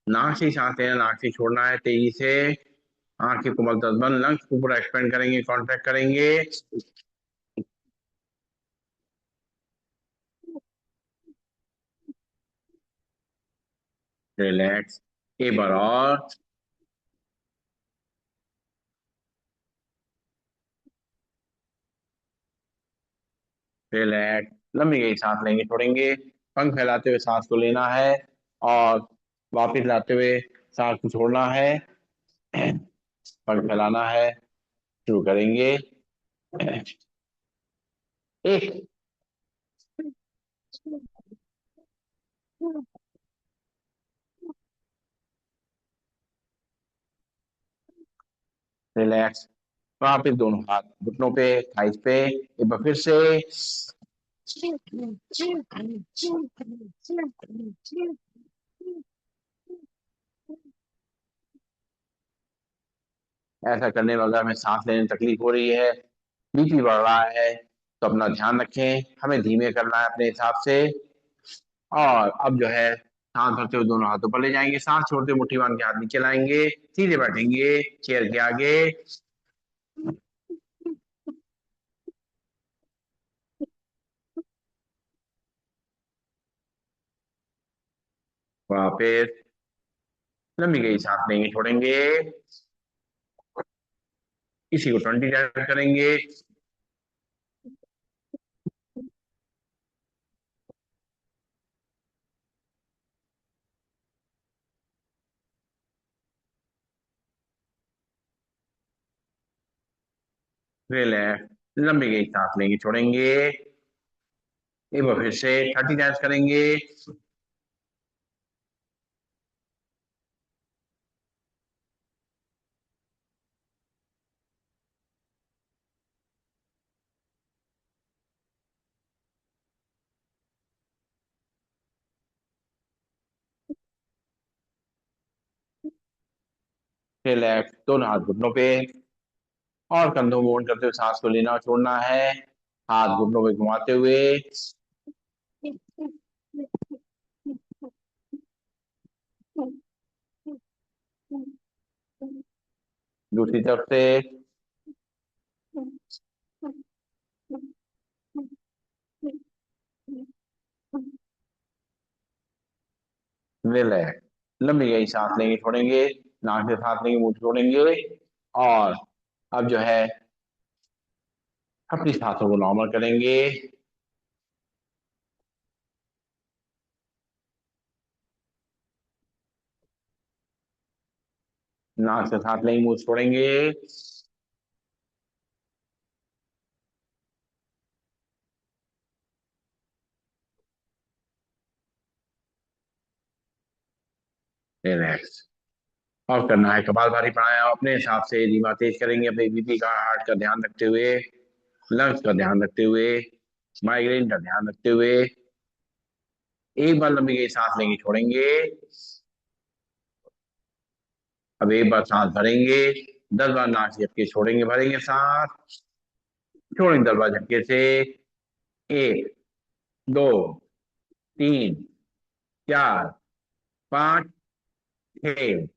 नाक से ही सांस लेना, नाक से ही छोड़ना है तेजी से। आंखें को मलतब बंद, लंग्स को पूरा एक्सपेंड करेंगे, कॉन्ट्रैक्ट करेंगे। रिलैक्स। एक बार और। रिलैक्स। लंबी गई सांस लेंगे, छोड़ेंगे। पंख फैलाते हुए सांस को लेना है और वापस लाते हुए सांस को छोड़ना है। पंख फैलाना है। शुरू करेंगे। एक। रिलैक्स। वापस दोनों हाथ घुटनों पे, थाइस पे। एक बार फिर से। ऐसा करने में अगर हमें सांस लेने में तकलीफ हो रही है, बीपी बढ़ रहा है, तो अपना ध्यान रखें, हमें धीमे करना है अपने हिसाब से। और अब जो है सांस भरते हुए दोनों हाथों पर ले जाएंगे, सांस छोड़ते हुए मुट्ठी बांध के हाथ नीचे लाएंगे, सीधे बैठेंगे चेयर के आगे। वापिस लंबी गई सांस लेंगे, छोड़ेंगे। इसी को 20 टाइम करेंगे। रिलैक्स। लंबी गई सांस लेंगे, छोड़ेंगे। एक बार फिर से 30 टाइम्स करेंगे। रिलैक्स। दोनों हाथ घुटनों पे और कंधों मोड़ करते हुए सांस को लेना और छोड़ना है, हाथ घुटनों पे घुमाते हुए। दूसरी तरफ से। रिलैक्स। लंबी गई सांस लेंगे, छोड़ेंगे। नाक से सांस लेंगे, मुंह से छोड़ेंगे। और अब जो है अपनी सांसों को नॉर्मल करेंगे। नाक से सांस लेंगे, मुंह से छोड़ेंगे। रिलैक्स। और करना है कपालभाति प्राणायाम अपने हिसाब से, धीमा तेज करेंगे अपने बीपी का, हार्ट का ध्यान रखते हुए, लंग्स का ध्यान रखते हुए, माइग्रेन का ध्यान रखते हुए। एक बार लंबी गई सांस लेंगे, छोड़ेंगे। अब एक बार सांस भरेंगे, 10 बार नाक से झपके छोड़ेंगे, भरेंगे सांस, छोड़ेंगे 10 बार झटके से। 1, 2, 3, 4, 5, 6,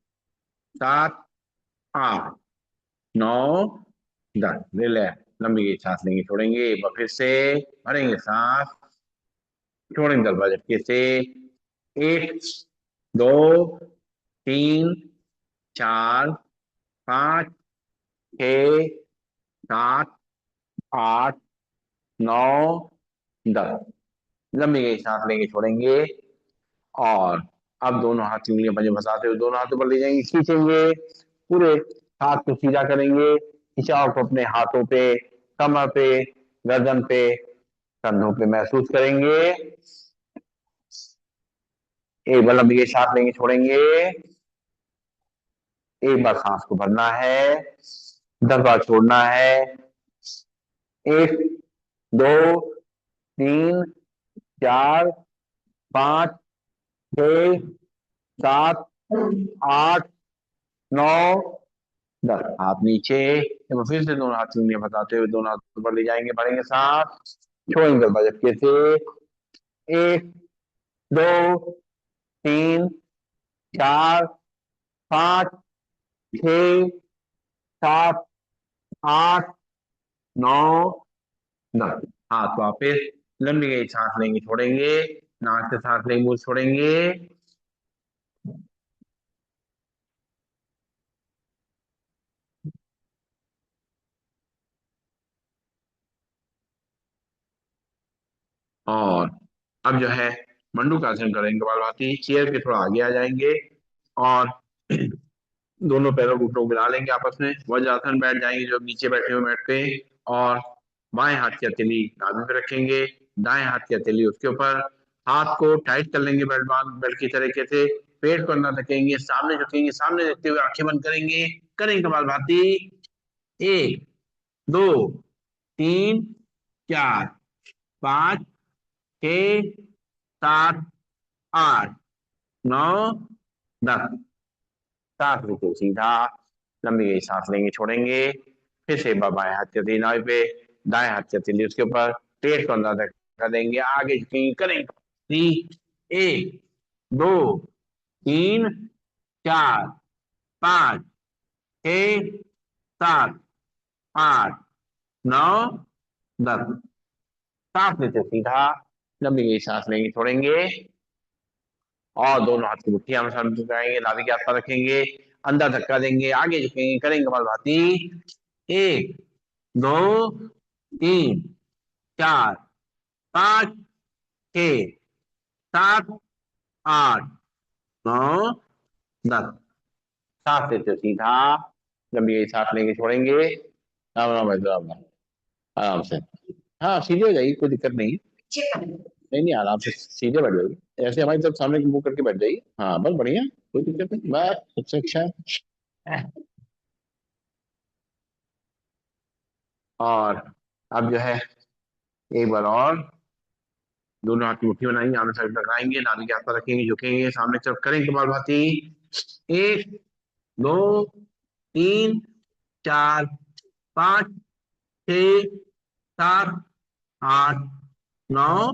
7, 8, 9, 10। रिलैक्स। लंबी गई सांस लेंगे, छोड़ेंगे, एक बार फिर से भरेंगे सांस, छोड़ेंगे 10 बार झटके से। 1, 2, 3, 4, 5, 6, 7, 8, 9, 10। लंबी गई सांस लेंगे, छोड़ेंगे। और अब दोनों हाथ की उंगलियां पंजे फंसाते हुए दोनों हाथों पर ले जाएंगे, खींचेंगे, पूरे हाथ को सीधा करेंगे, खिंचाव को अपने हाथों पे, कमर पे, गर्दन पे, कंधों पे महसूस करेंगे। एक बार लंबी सांस लेंगे, छोड़ेंगे। एक बार सांस को भरना है, 10 बार छोड़ना है। 1, 2, 3, 4, 5, 6, 7, 8, 9, 10। हाथ नीचे। तो फिर से दोनों हाथ की उंगलियां बताते हुए दोनों हाथ ऊपर ले जाएंगे, भरेंगे सांस, छोड़ेंगे 10 बार झटके से। 1, 2, 3, 4, 5, 6, 7, 8, 9, 10। हाथ वापिस। लंबी गई सांस लेंगे, छोड़ेंगे। नाक से सांस लेंगे, मुंह से छोड़ेंगे। और अब जो है मंडूकासन करेंगे कपालभाति। चेयर के थोड़ा आगे आ जाएंगे और दोनों पैरों को घुटनों को मिला लेंगे आपस में। वज्रासन बैठ जाएंगे जो नीचे बैठे हुए मैट पे। और बाएं हाथ की हथेली नाभि पे रखेंगे, दाएं हाथ की हथेली उसके ऊपर। हाथ को टाइट कर लेंगे बेल्ट की तरीके से। पेट को अंदर रखेंगे, सामने झुकेंगे, सामने देखते हुए आंखें बंद करेंगे। करेंगे कपालभाति। एक, दो, तीन, चार, पाँच, छः, सात, आठ, नौ, 10। सांस लेते सीधा लंबी गई सांस लेंगे, छोड़ेंगे। फिर से बाएं हाथ की हथेली नाभि पे, दाएं हाथ की हथेली उसके ऊपर। पेट को अंदर कर देंगे, आगे झुकेंगे, करेंगे। एक, दो, तीन, चार, पाँच, छः, सात, आठ, नौ, 10। सांस लेते सीधा लंबी गई सांस लेंगे, छोड़ेंगे। और दोनों हाथ की मुट्ठी हम सामने झुकाएंगे, नाभि के आसपास रखेंगे। अंदर धक्का देंगे, आगे झुकेंगे, करेंगे कपालभाति। एक, दो, तीन, चार, पाँच, छः, सात, आठ, नौ, 10। सांस लेते सीधा लंबी गई सांस लेंगे, छोड़ेंगे। राम राम भाई, राम राम। आराम से। हाँ, सीधे हो जाइए, कोई दिक्कत नहीं है। नहीं नहीं, आराम से सीधे बैठ जाइए, ऐसे हमारी तरफ सामने मुंह करके बैठ जाइए। हाँ बस बढ़िया, कोई दिक्कत नहीं, बस सबसे अच्छा है। और अब जो है एक बार और दोनों हाथ की मुट्ठी बनाएंगे, आमने साइड लगाएंगे, नाभि के आसपास रखेंगे, झुकेंगे, सामने की तरफ करेंगे कपालभाति। एक, दो, तीन, चार, पाँच, छः, सात, आठ, नौ,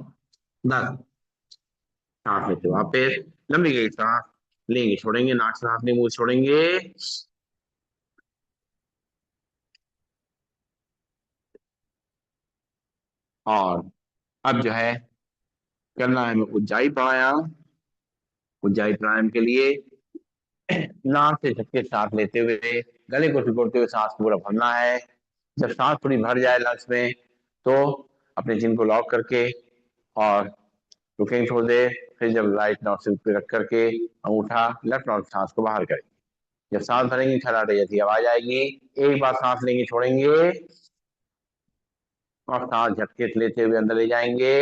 10। सांस लेते वापस लंबी गई सांस लेंगे, छोड़ेंगे, नाक से सांस लेंगे, मुंह से छोड़ेंगे। और अब जो है करना है हमें उज्जाई प्राणायाम। उज्जाई प्राणायाम के लिए नाक से झटके सांस लेते हुए गले को सिकोड़ते हुए सांस पूरा भरना है। जब सांस पूरी भर जाए लंग्स में तो अपने जिन को लॉक करके और रुकेंगे थोड़ी देर। फिर जब राइट नॉस्ट्रिल पे रख करके अंगूठा लेफ्ट नॉस्ट्रिल सांस को बाहर करेंगे। जब सांस भरेंगे खराटे जैसी आवाज आएगी। एक बार सांस लेंगे, छोड़ेंगे और सांस झटके से लेते हुए अंदर ले जाएंगे।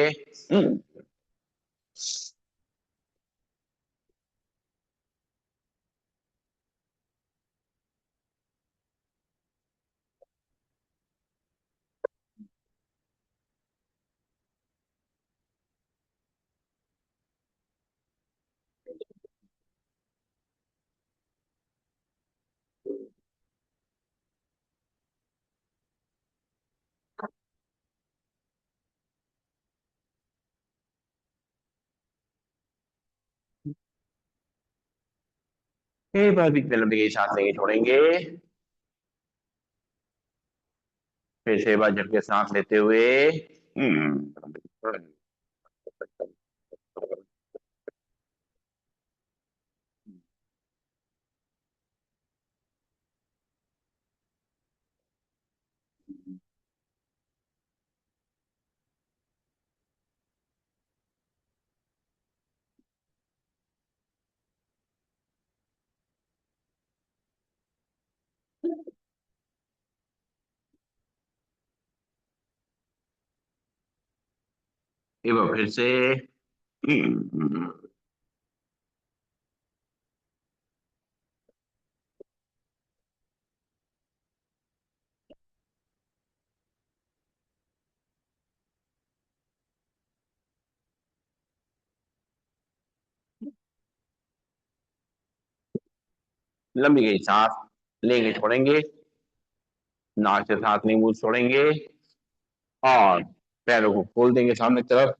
एक बार बीच में लंबी सांस लेंगे, छोड़ेंगे। फिर से एक बार झटके सांस लेते हुए एक बार फिर से लंबी गई सांस लेंगे, छोड़ेंगे। नाक से सांस नहीं, मुंह से छोड़ेंगे। और पैरों को खोल देंगे सामने की तरफ,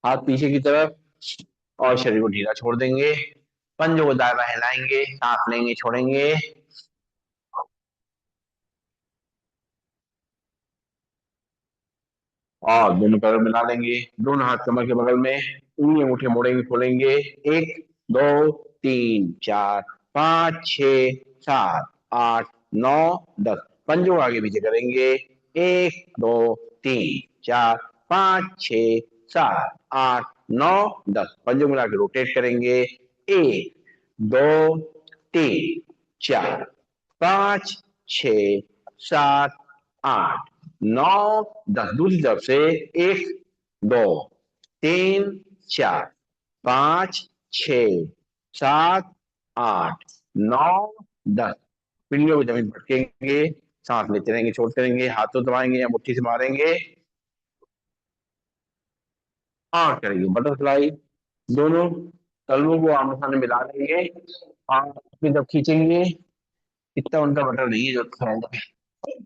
हाथ पीछे की तरफ, और शरीर को ढीला छोड़ देंगे। पंजों को दाएं बाएं हिलाएंगे, सांस लेंगे, छोड़ेंगे। और दोनों पैरों में मिला लेंगे, दोनों हाथ कमर के बगल में, उंगली मुठे मोड़ेंगे, खोलेंगे। एक, दो, तीन, चार, पाँच, छः, सात, आठ, नौ, 10। पंजों आगे पीछे करेंगे। एक, दो, तीन, चार, पाँच, छः, सात, आठ, 9 10, पंजों मिला के रोटेट करेंगे। 1 2 3 4 5 6 7 8 9 10, दूसरी तरफ से 1 2 3 4 5 6 7 8 9 10, पिंडियों को जमीन पटकेंगे, सांस लेते रहेंगे, छोड़ते रहेंगे, हाथों दबाएंगे या मुट्ठी से मारेंगे और करेंगे बटरफ्लाई। दोनों तलवों को आमने सामने मिला लेंगे और फिर जब खींचेंगे, इतना उनका बटर नहीं है जो फैल,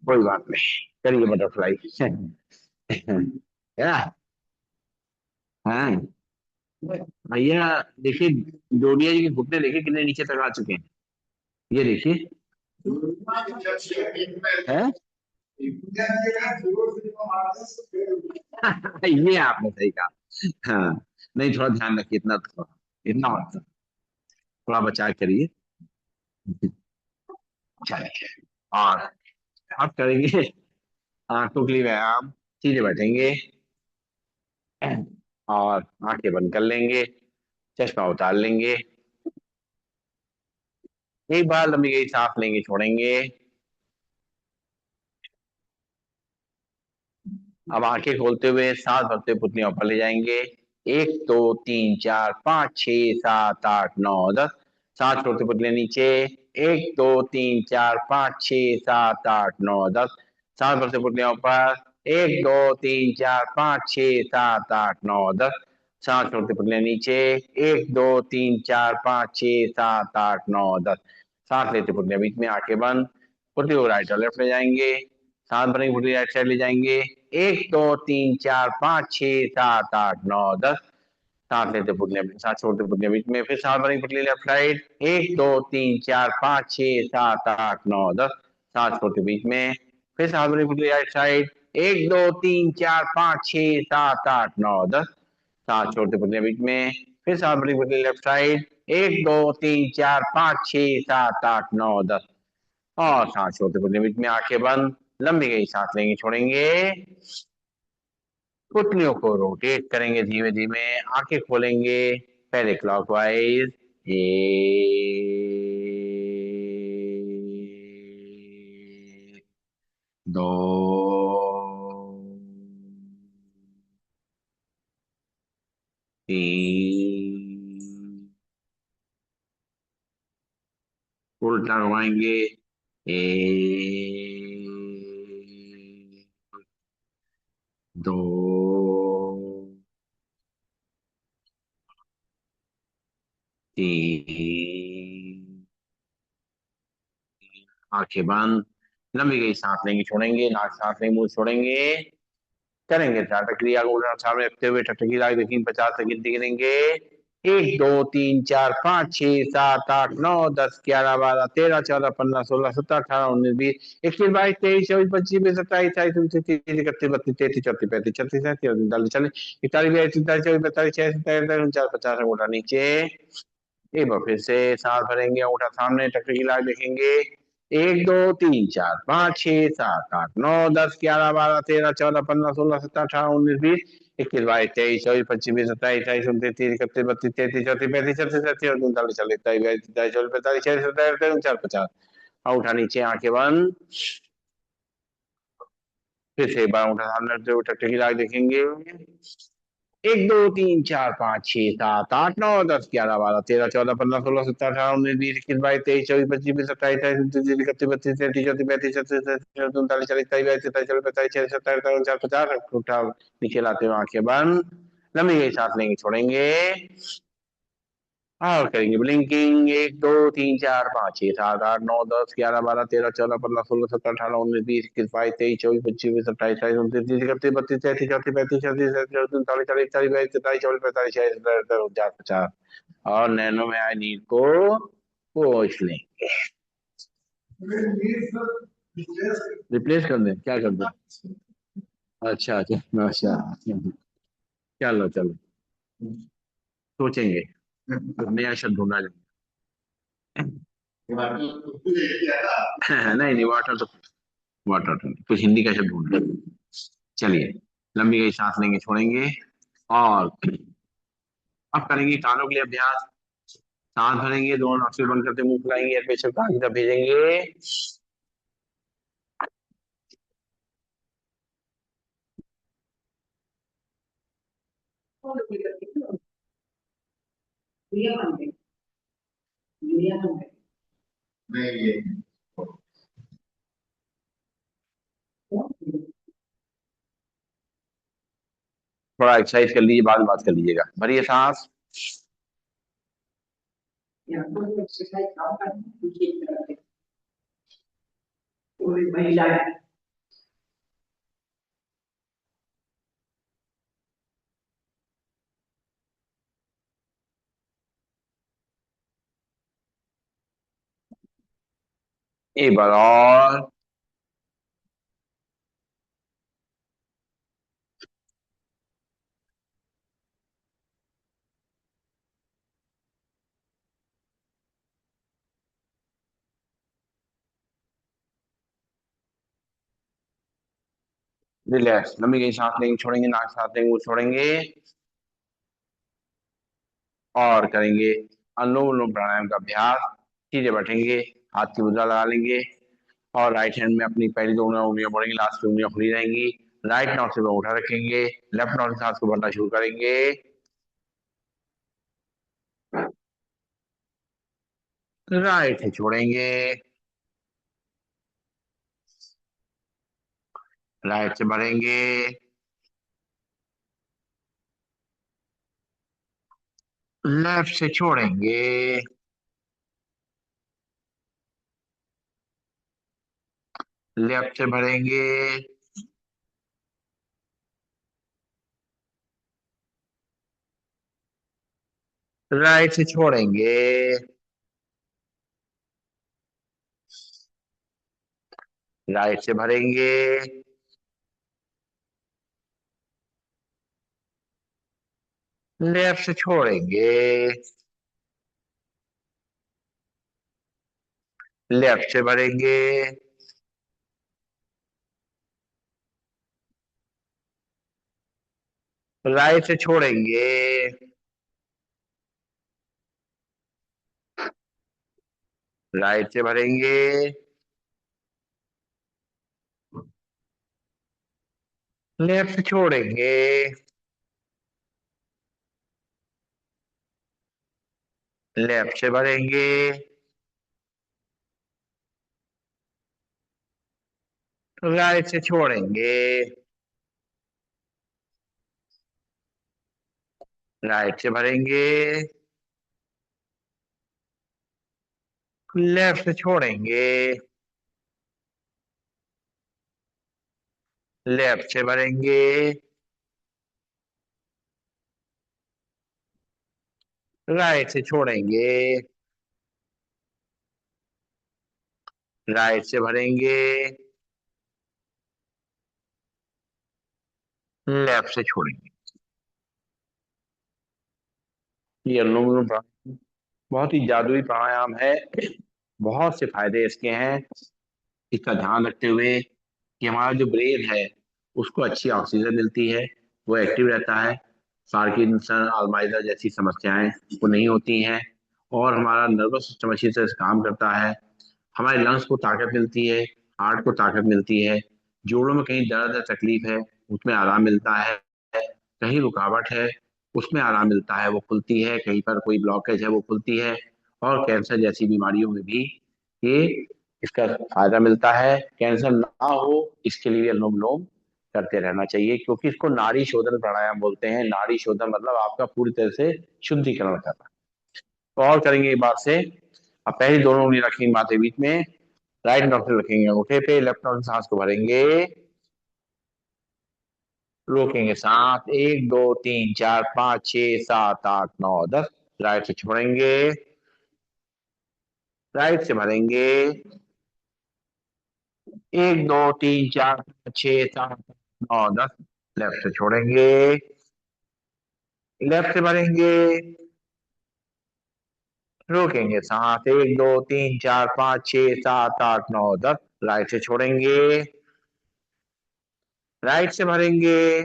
कोई बात नहीं, करिए बटरफ्लाई। है ना? हाँ भैया, देखिए जोड़िया जी के घुटने देखिए कितने नीचे तक आ चुके हैं, ये देखिए। है। ये आपने सही कहा। हाँ, नहीं थोड़ा ध्यान रखिए, इतना इतना मत, थोड़ा बचा के करिए। चलिए, और अब करेंगे आंखों के लिए व्यायाम। सीधे बैठेंगे और आंखें बंद कर लेंगे, चश्मा उतार लेंगे, एक बार लंबी गई सांस लेंगे, छोड़ेंगे। अब आंखें खोलते हुए सांस भरते हुए पुतलियां ऊपर ले जाएंगे। 1 2 3 4 5 6 7 8 9 10, सांस छोड़ते पुतलियां नीचे। 1 2 3 4 5 6 7 8 9 10, सांस भरते पुतलियां ऊपर। 1 2 3 4 5 6 7 8 9 10, सांस छोड़ते पुतलियां नीचे। 1 2 3 4 5 6 7 8 9 10, सांस लेते पुतलियां बीच में, आंखें बंद। पुतली को राइट और लेफ्ट ले जाएंगे, सांस भरेंगे, पुतली राइट साइड ले जाएंगे। 1 2 3 4 5 6 7 8 9 10, सांस लेते पुतले, सांस छोड़ते पुतले बीच में, फिर सांस भरेंगे, पुतली लेफ्ट साइड। 1 2 3 4 5 6 7 8 9 10, सांस छोड़ते बीच में, फिर सांस भरेंगे, पुतली राइट साइड। 1 2 3 4 5 6 7 8 9 10, सांस छोड़ते पुतले बीच में, फिर सांस भरेंगे, पुतली लेफ्ट साइड। 1 2 3 4 5 6 7 8 9 10, और सांस छोड़ते पुतले बीच में, आंखें बंद। लंबी गई सांस लेंगे, छोड़ेंगे, पुतलियों को रोटेट करेंगे धीमे धीमे, आंखें खोलेंगे पहले क्लॉकवाइज। 1 2 3, उल्टा घुमाएंगे। 1 2 3, आंखें बंद। लंबी गई सांस लेंगे, छोड़ेंगे, नाक सांस लेंगे, मुंह छोड़ेंगे, करेंगे टाटा क्रिया को उल्टा सामने रखते हुए टकटकी लाग देखिए 50 से गिनती गिनेंगे। 1 2 3 4 5 6 7 8 9 10 11 12 13 14 15 16 17 18 19 20 21 22 23 24 25 26 27 28 29 30 31 32 33 34 35 36 37 39 40 41 42 43 44 45 46 47 48 49 50 अंगूठा नीचे। एक बार फिर से सांस भरेंगे, अंगूठा सामने, टकटकी लाग देखेंगे। 1 2 3 4 5 6 7 8 9 10 11 12 13 14 15 16 17 18 19 20 21 22 23 24 25 26 27 28 29 30 31 32 33 34 35 36 37 39 40 41 42 43 44 45 46 47 48 49 50, अंगूठा नीचे, आंखें बंद। फिर से एक बार अंगूठा सामने रखते हुए टकटकी लाग देखेंगे। 1 2 3 4 5 6 7 8 9 10 11 12 13 14 15 16 17 18 19 20 21 22 23 24 25 27 28 29 30 31 32 33 34 35 36 37 38 39 40 41 42 43 44 45 46 47 48 49 50, नीचे लाते हुए आंखें बंद। लंबी गई सांस लेंगे, छोड़ेंगे और करेंगे ब्लिंकिंग। 1 2 3 4 5 6 7 8 9 10 11 12 13 14 15 16 17 18 19 20 21 22 23 24 25 27 28 29 30 31 32 34 35 36 37 38 39 40 41 42 43 44 45 46 47 48 49 50, और नैनो में आई नीड को पोछ लेंगे। रिप्लेस कर दें, क्या कर दें? अच्छा अच्छा अच्छा, चलो चलो, सोचेंगे, कुछ नया शब्द ढूंढा जाए। नहीं नहीं, वाटर तो नहीं, कुछ हिंदी का शब्द ढूंढ। चलिए, लंबी गई सांस लेंगे, छोड़ेंगे और अब करेंगे कानों के लिए अभ्यास। सांस भरेंगे, दोनों नाक से बंद करते मुंह फुलाएंगे, एयर प्रेशर कान की तरफ भेजेंगे। थोड़ा एक्सरसाइज कर लीजिए, बाद में बात कर लीजिएगा। भरिए सांस। एक बार और। रिलैक्स, लंबी गई सांस लेंगे, छोड़ेंगे, नाक सांस लेंगे, वो छोड़ेंगे। और करेंगे अनुलोम विलोम प्राणायाम का अभ्यास। सीधे बैठेंगे, हाथ की मुद्रा लगा लेंगे, और राइट हैंड में अपनी पहली दो उंगलियां मोड़ेंगे, लास्ट की उंगलियां खुली रहेंगी। राइट नॉट से उठा रखेंगे, लेफ्ट नॉट से सांस को भरना शुरू करेंगे। राइट से छोड़ेंगे, राइट से भरेंगे, लेफ्ट से छोड़ेंगे, लेफ्ट से भरेंगे, राइट से छोड़ेंगे, राइट से भरेंगे, लेफ्ट से छोड़ेंगे, लेफ्ट से भरेंगे, राइट से छोड़ेंगे, राइट से भरेंगे, लेफ्ट से छोड़ेंगे, लेफ्ट से भरेंगे, राइट से छोड़ेंगे, राइट से भरेंगे, लेफ्ट से छोड़ेंगे, लेफ्ट से भरेंगे, राइट से छोड़ेंगे, राइट से भरेंगे, लेफ्ट से छोड़ेंगे। ये अनुलोम विलोम प्राणायाम बहुत ही जादुई प्राणायाम है। बहुत से फायदे इसके हैं। इसका ध्यान रखते हुए कि हमारा जो ब्रेन है उसको अच्छी ऑक्सीजन मिलती है, वो एक्टिव रहता है, पार्किंसन अल्जाइमर जैसी समस्याएं वो नहीं होती हैं, और हमारा नर्वस सिस्टम अच्छी तरह से काम करता है। हमारे लंग्स को ताकत मिलती है, हार्ट को ताकत मिलती है, जोड़ों में कहीं दर्द है, तकलीफ है, उसमें आराम मिलता है, कहीं रुकावट है उसमें आराम मिलता है, वो खुलती है, कहीं पर कोई ब्लॉकेज है वो खुलती है। और कैंसर जैसी बीमारियों में भी ये इसका फायदा मिलता है। कैंसर ना हो इसके लिए अनुलोम विलोम करते रहना चाहिए, क्योंकि इसको नाड़ी शोधन प्राणायाम बोलते हैं। नाड़ी शोधन मतलब आपका पूरी तरह से शुद्धिकरण करना। तो और करेंगे एक बार से। अब पहली दोनों उंगली रखेंगे माथे बीच में, राइट नॉट से रखेंगे अंगूठे पे, लेफ्ट नॉट से सांस को भरेंगे, रोकेंगे सांस, एक दो तीन चार पाँच छह सात आठ नौ दस। राइट से छोड़ेंगे, राइट से भरेंगे, एक दो तीन चार पाँच छह सात आठ नौ दस। लेफ्ट से छोड़ेंगे, लेफ्ट से भरेंगे, रोकेंगे सांस, एक दो तीन चार पाँच छह सात आठ नौ दस। राइट से छोड़ेंगे, राइट से भरेंगे,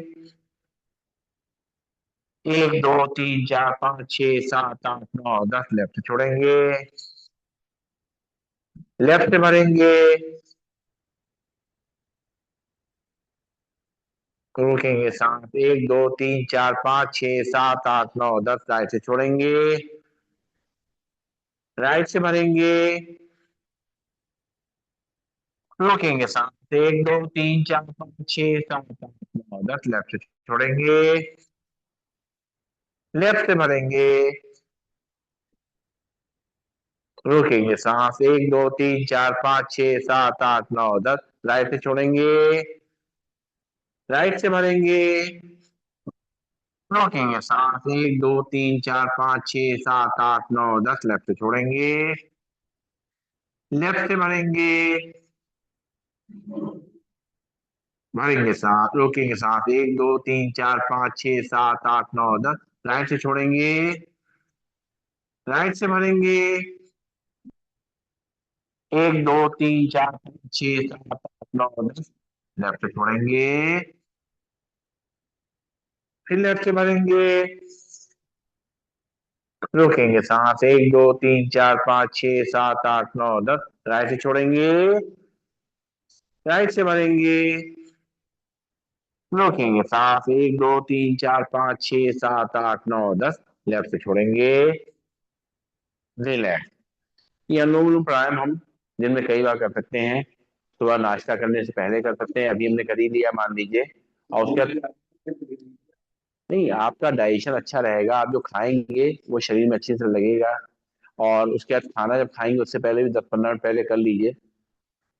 एक दो तीन चार पाँच छह सात आठ नौ दस, लेफ्ट छोड़ेंगे, लेफ्ट भरेंगे, रुकेंगे सात, एक दो तीन चार पाँच छह सात आठ नौ दस, राइट से छोड़ेंगे, राइट से भरेंगे, रुकेंगे सात, एक दो तीन चार पाँच छह सात आठ नौ दस, लेफ्ट से छोड़ेंगे, लेफ्ट से भरेंगे, रुकेंगे सांस, एक दो तीन चार पाँच छह सात आठ नौ दस, राइट से छोड़ेंगे, राइट से भरेंगे, रोकेंगे सांस, एक दो तीन चार पाँच छह सात आठ नौ दस, लेफ्ट से छोड़ेंगे, लेफ्ट से भरेंगे, भरेंगे सांस, रोकेंगे सांस, एक दो तीन चार पाँच छह सात आठ नौ दस, राइट से छोड़ेंगे, राइट से भरेंगे, एक दो तीन चार पाँच छह सात आठ नौ दस, लेफ्ट से छोड़ेंगे, फिर लेफ्ट से भरेंगे, रोकेंगे सांस, एक दो तीन चार पाँच छह सात आठ नौ दस, राइट से छोड़ेंगे, राइट से भरेंगे, रोकेंगे सांस, एक दो तीन चार पाँच छह सात आठ नौ दस, लेफ्ट से छोड़ेंगे, रिलैक्स। ये अनुलोम विलोम प्राणायाम हम दिन में कई बार कर सकते हैं। सुबह नाश्ता करने से पहले कर सकते हैं, अभी हमने कर ही लिया मान लीजिए। और उसके बाद नहीं, आपका डाइजेशन अच्छा रहेगा, आप जो खाएंगे वो शरीर में अच्छे से लगेगा। और उसके बाद खाना जब खाएंगे उससे पहले भी 10-15 मिनट पहले कर लीजिए,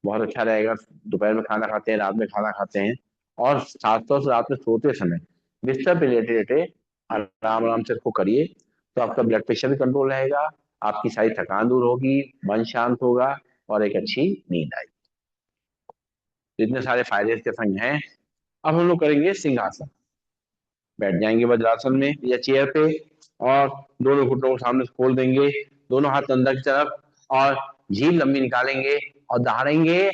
बहुत अच्छा रहेगा। दोपहर में खाना खाते हैं, रात में खाना खाते हैं, और खासतौर से रात में सोते समय बिस्तर पे लेटे लेटे आराम आराम से इसको करिए, तो आपका ब्लड प्रेशर भी कंट्रोल रहेगा, आपकी सारी थकान दूर होगी, मन शांत होगा, और एक अच्छी नींद आएगी। तो इतने सारे फायदे इसके संग हैं। अब हम लोग करेंगे सिंहासन। बैठ जाएंगे वज्रासन में या चेयर पे, और दोनों घुटनों को सामने से खोल देंगे, दोनों हाथ अंदर की तरफ, और झील लंबी निकालेंगे और दहाड़ेंगे।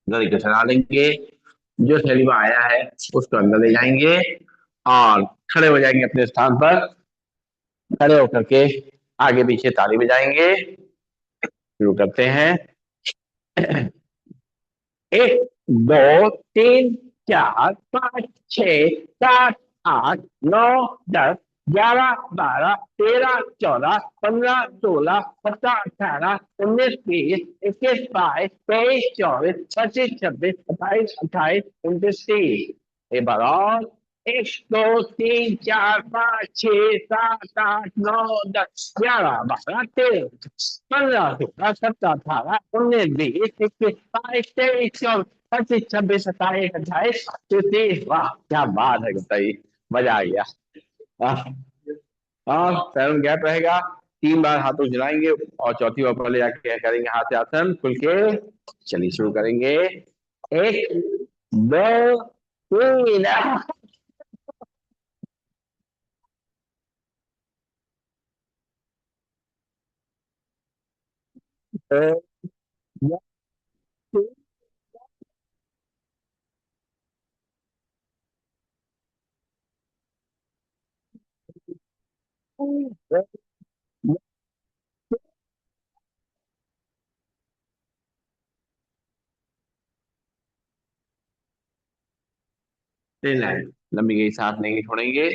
गले के सरा लेंगे, जो थैली में आया है उसको अंदर ले जाएंगे, और खड़े हो जाएंगे अपने स्थान पर। खड़े होकर के आगे पीछे ताली बजाएंगे। शुरू करते हैं। एक दो तीन चार पाँच छः सात आठ नौ दस ग्यारह बारह तेरह चौदह पंद्रह सोलह सत्रह अठारह उन्नीस बीस इक्कीस बाईस तेईस चौबीस पच्चीस छब्बीस सत्ताईस अट्ठाईस उनतीस तीस। एक बार और। एक दो तीन चार पाँच छः सात आठ नौ दस ग्यारह बारह तेरह पंद्रह सोलह सत्रह अठारह उन्नीस बीस इक्कीस बाईस तेईस चौबीस पच्चीस छब्बीस सत्ताईस अट्ठाईस तीस। वाह क्या बात है, बताइए, मजा आ गया। हाँ, हाँ, पैरों गैप रहेगा। 3 बार हाथों को हिलाएंगे, और चौथी बार पहले जाके करेंगे हाथ से आसन खुल के। चलिए शुरू करेंगे। एक दो तीन। लाइन लंबी गई, सांस नहीं छोड़ेंगे,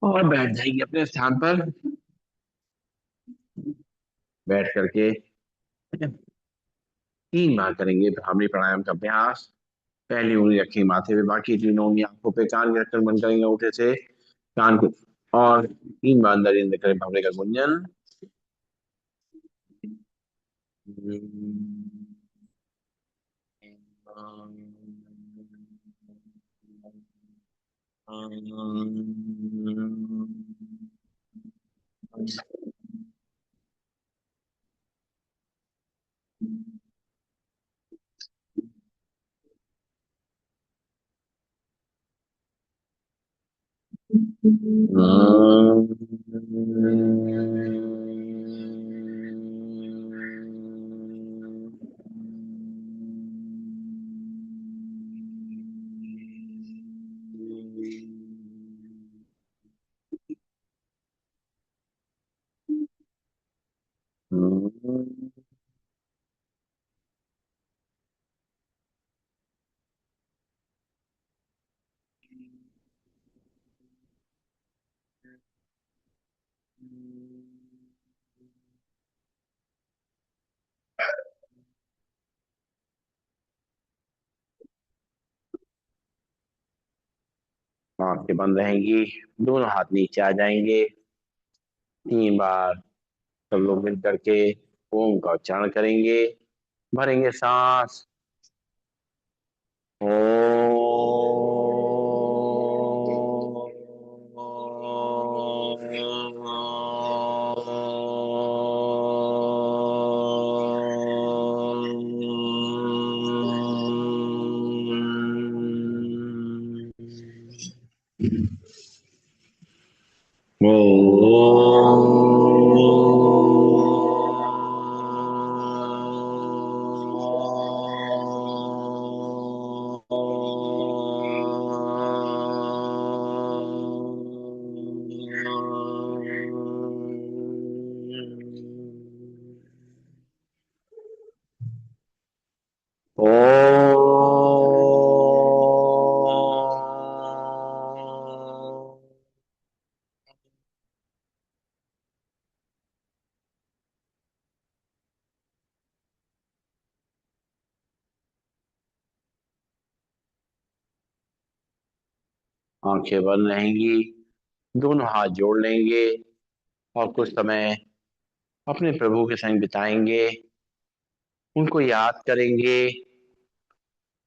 और बैठ जाएंगे अपने स्थान पर। बैठ करके 3 बार करेंगे भ्रामरी प्राणायाम का अभ्यास। पहली उंगली रखेंगे माथे पे, बाकी तीनों उंगली आंखों पे, कान के रखकर बंद करेंगे अंगूठे से। कान को और 3 बार नरेंद्र करें भवरे का गुंजन। आंखें बंद रहेंगी, दोनों हाथ नीचे आ जाएंगे। 3 बार सब लोग मिल करके ओम का उच्चारण करेंगे। भरेंगे सांस। आंखें बंद रहेंगी, दोनों हाथ जोड़ लेंगे और कुछ समय अपने प्रभु के संग बिताएंगे। उनको याद करेंगे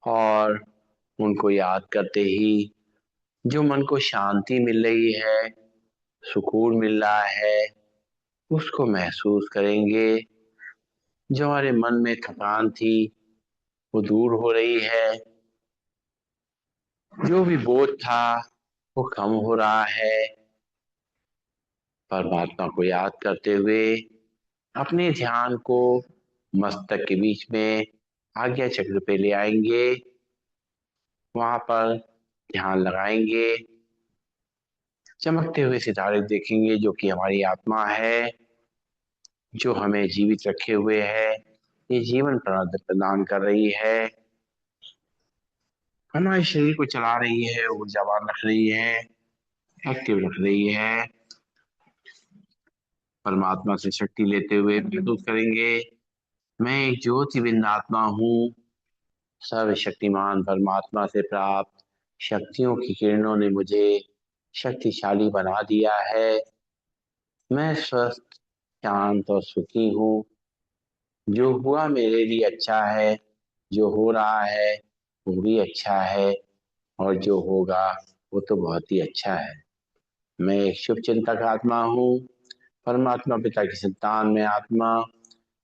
और उनको याद करते ही जो मन को शांति मिल रही है, सुकून मिल रहा है, उसको महसूस करेंगे। जो हमारे मन में थकान थी वो दूर हो रही है। जो भी बोझ था वो कम हो रहा है। परमात्मा को याद करते हुए अपने ध्यान को मस्तक के बीच में आज्ञा चक्र पे ले आएंगे। वहां पर ध्यान लगाएंगे। चमकते हुए सितारे देखेंगे जो कि हमारी आत्मा है, जो हमें जीवित रखे हुए है, ये जीवन प्रदान कर रही है, हमारे शरीर को चला रही है, ऊर्जावान रख रही है, एक्टिव रख रही है। परमात्मा से शक्ति लेते हुए महसूस करेंगे, मैं एक ज्योति बिंद आत्मा हूँ। सर्वशक्तिमान परमात्मा से प्राप्त शक्तियों की किरणों ने मुझे शक्तिशाली बना दिया है। मैं स्वस्थ, शांत और सुखी हूँ। जो हुआ मेरे लिए अच्छा है, जो हो रहा है वो भी अच्छा है, और जो होगा वो तो बहुत ही अच्छा है। मैं एक शुभ चिंतक आत्मा हूँ। परमात्मा पिता की संतान में आत्मा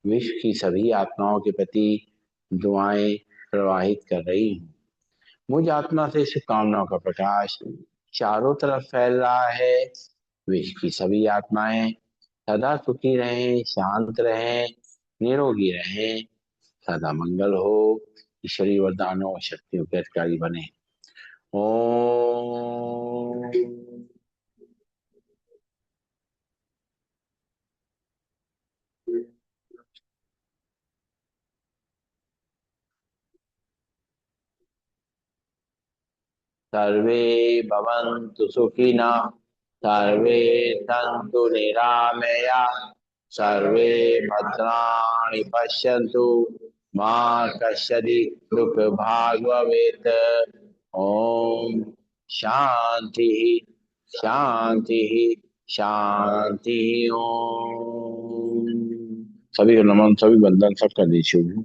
विश्व की सभी आत्माओं के प्रति दुआएं प्रवाहित कर रही हूँ। मुझ आत्मा से शुभकामनाओं का प्रकाश चारों तरफ फैल रहा है। विश्व की सभी आत्माएं सदा सुखी रहें, शांत रहें, निरोगी रहें, सदा मंगल हो, ईश्वरीय वरदानों और शक्तियों के अधिकारी बने। ओम। सर्वे भवन्तु सुखिनः, सर्वे सन्तु निरामया, सर्वे भद्राणि पश्यन्तु, मा कश्चित् दुःखभाग् भवेत्। ओम शांति शांति ही शांति। ओम। सभी को नमन, सभी बंधन सब कर दीजिए।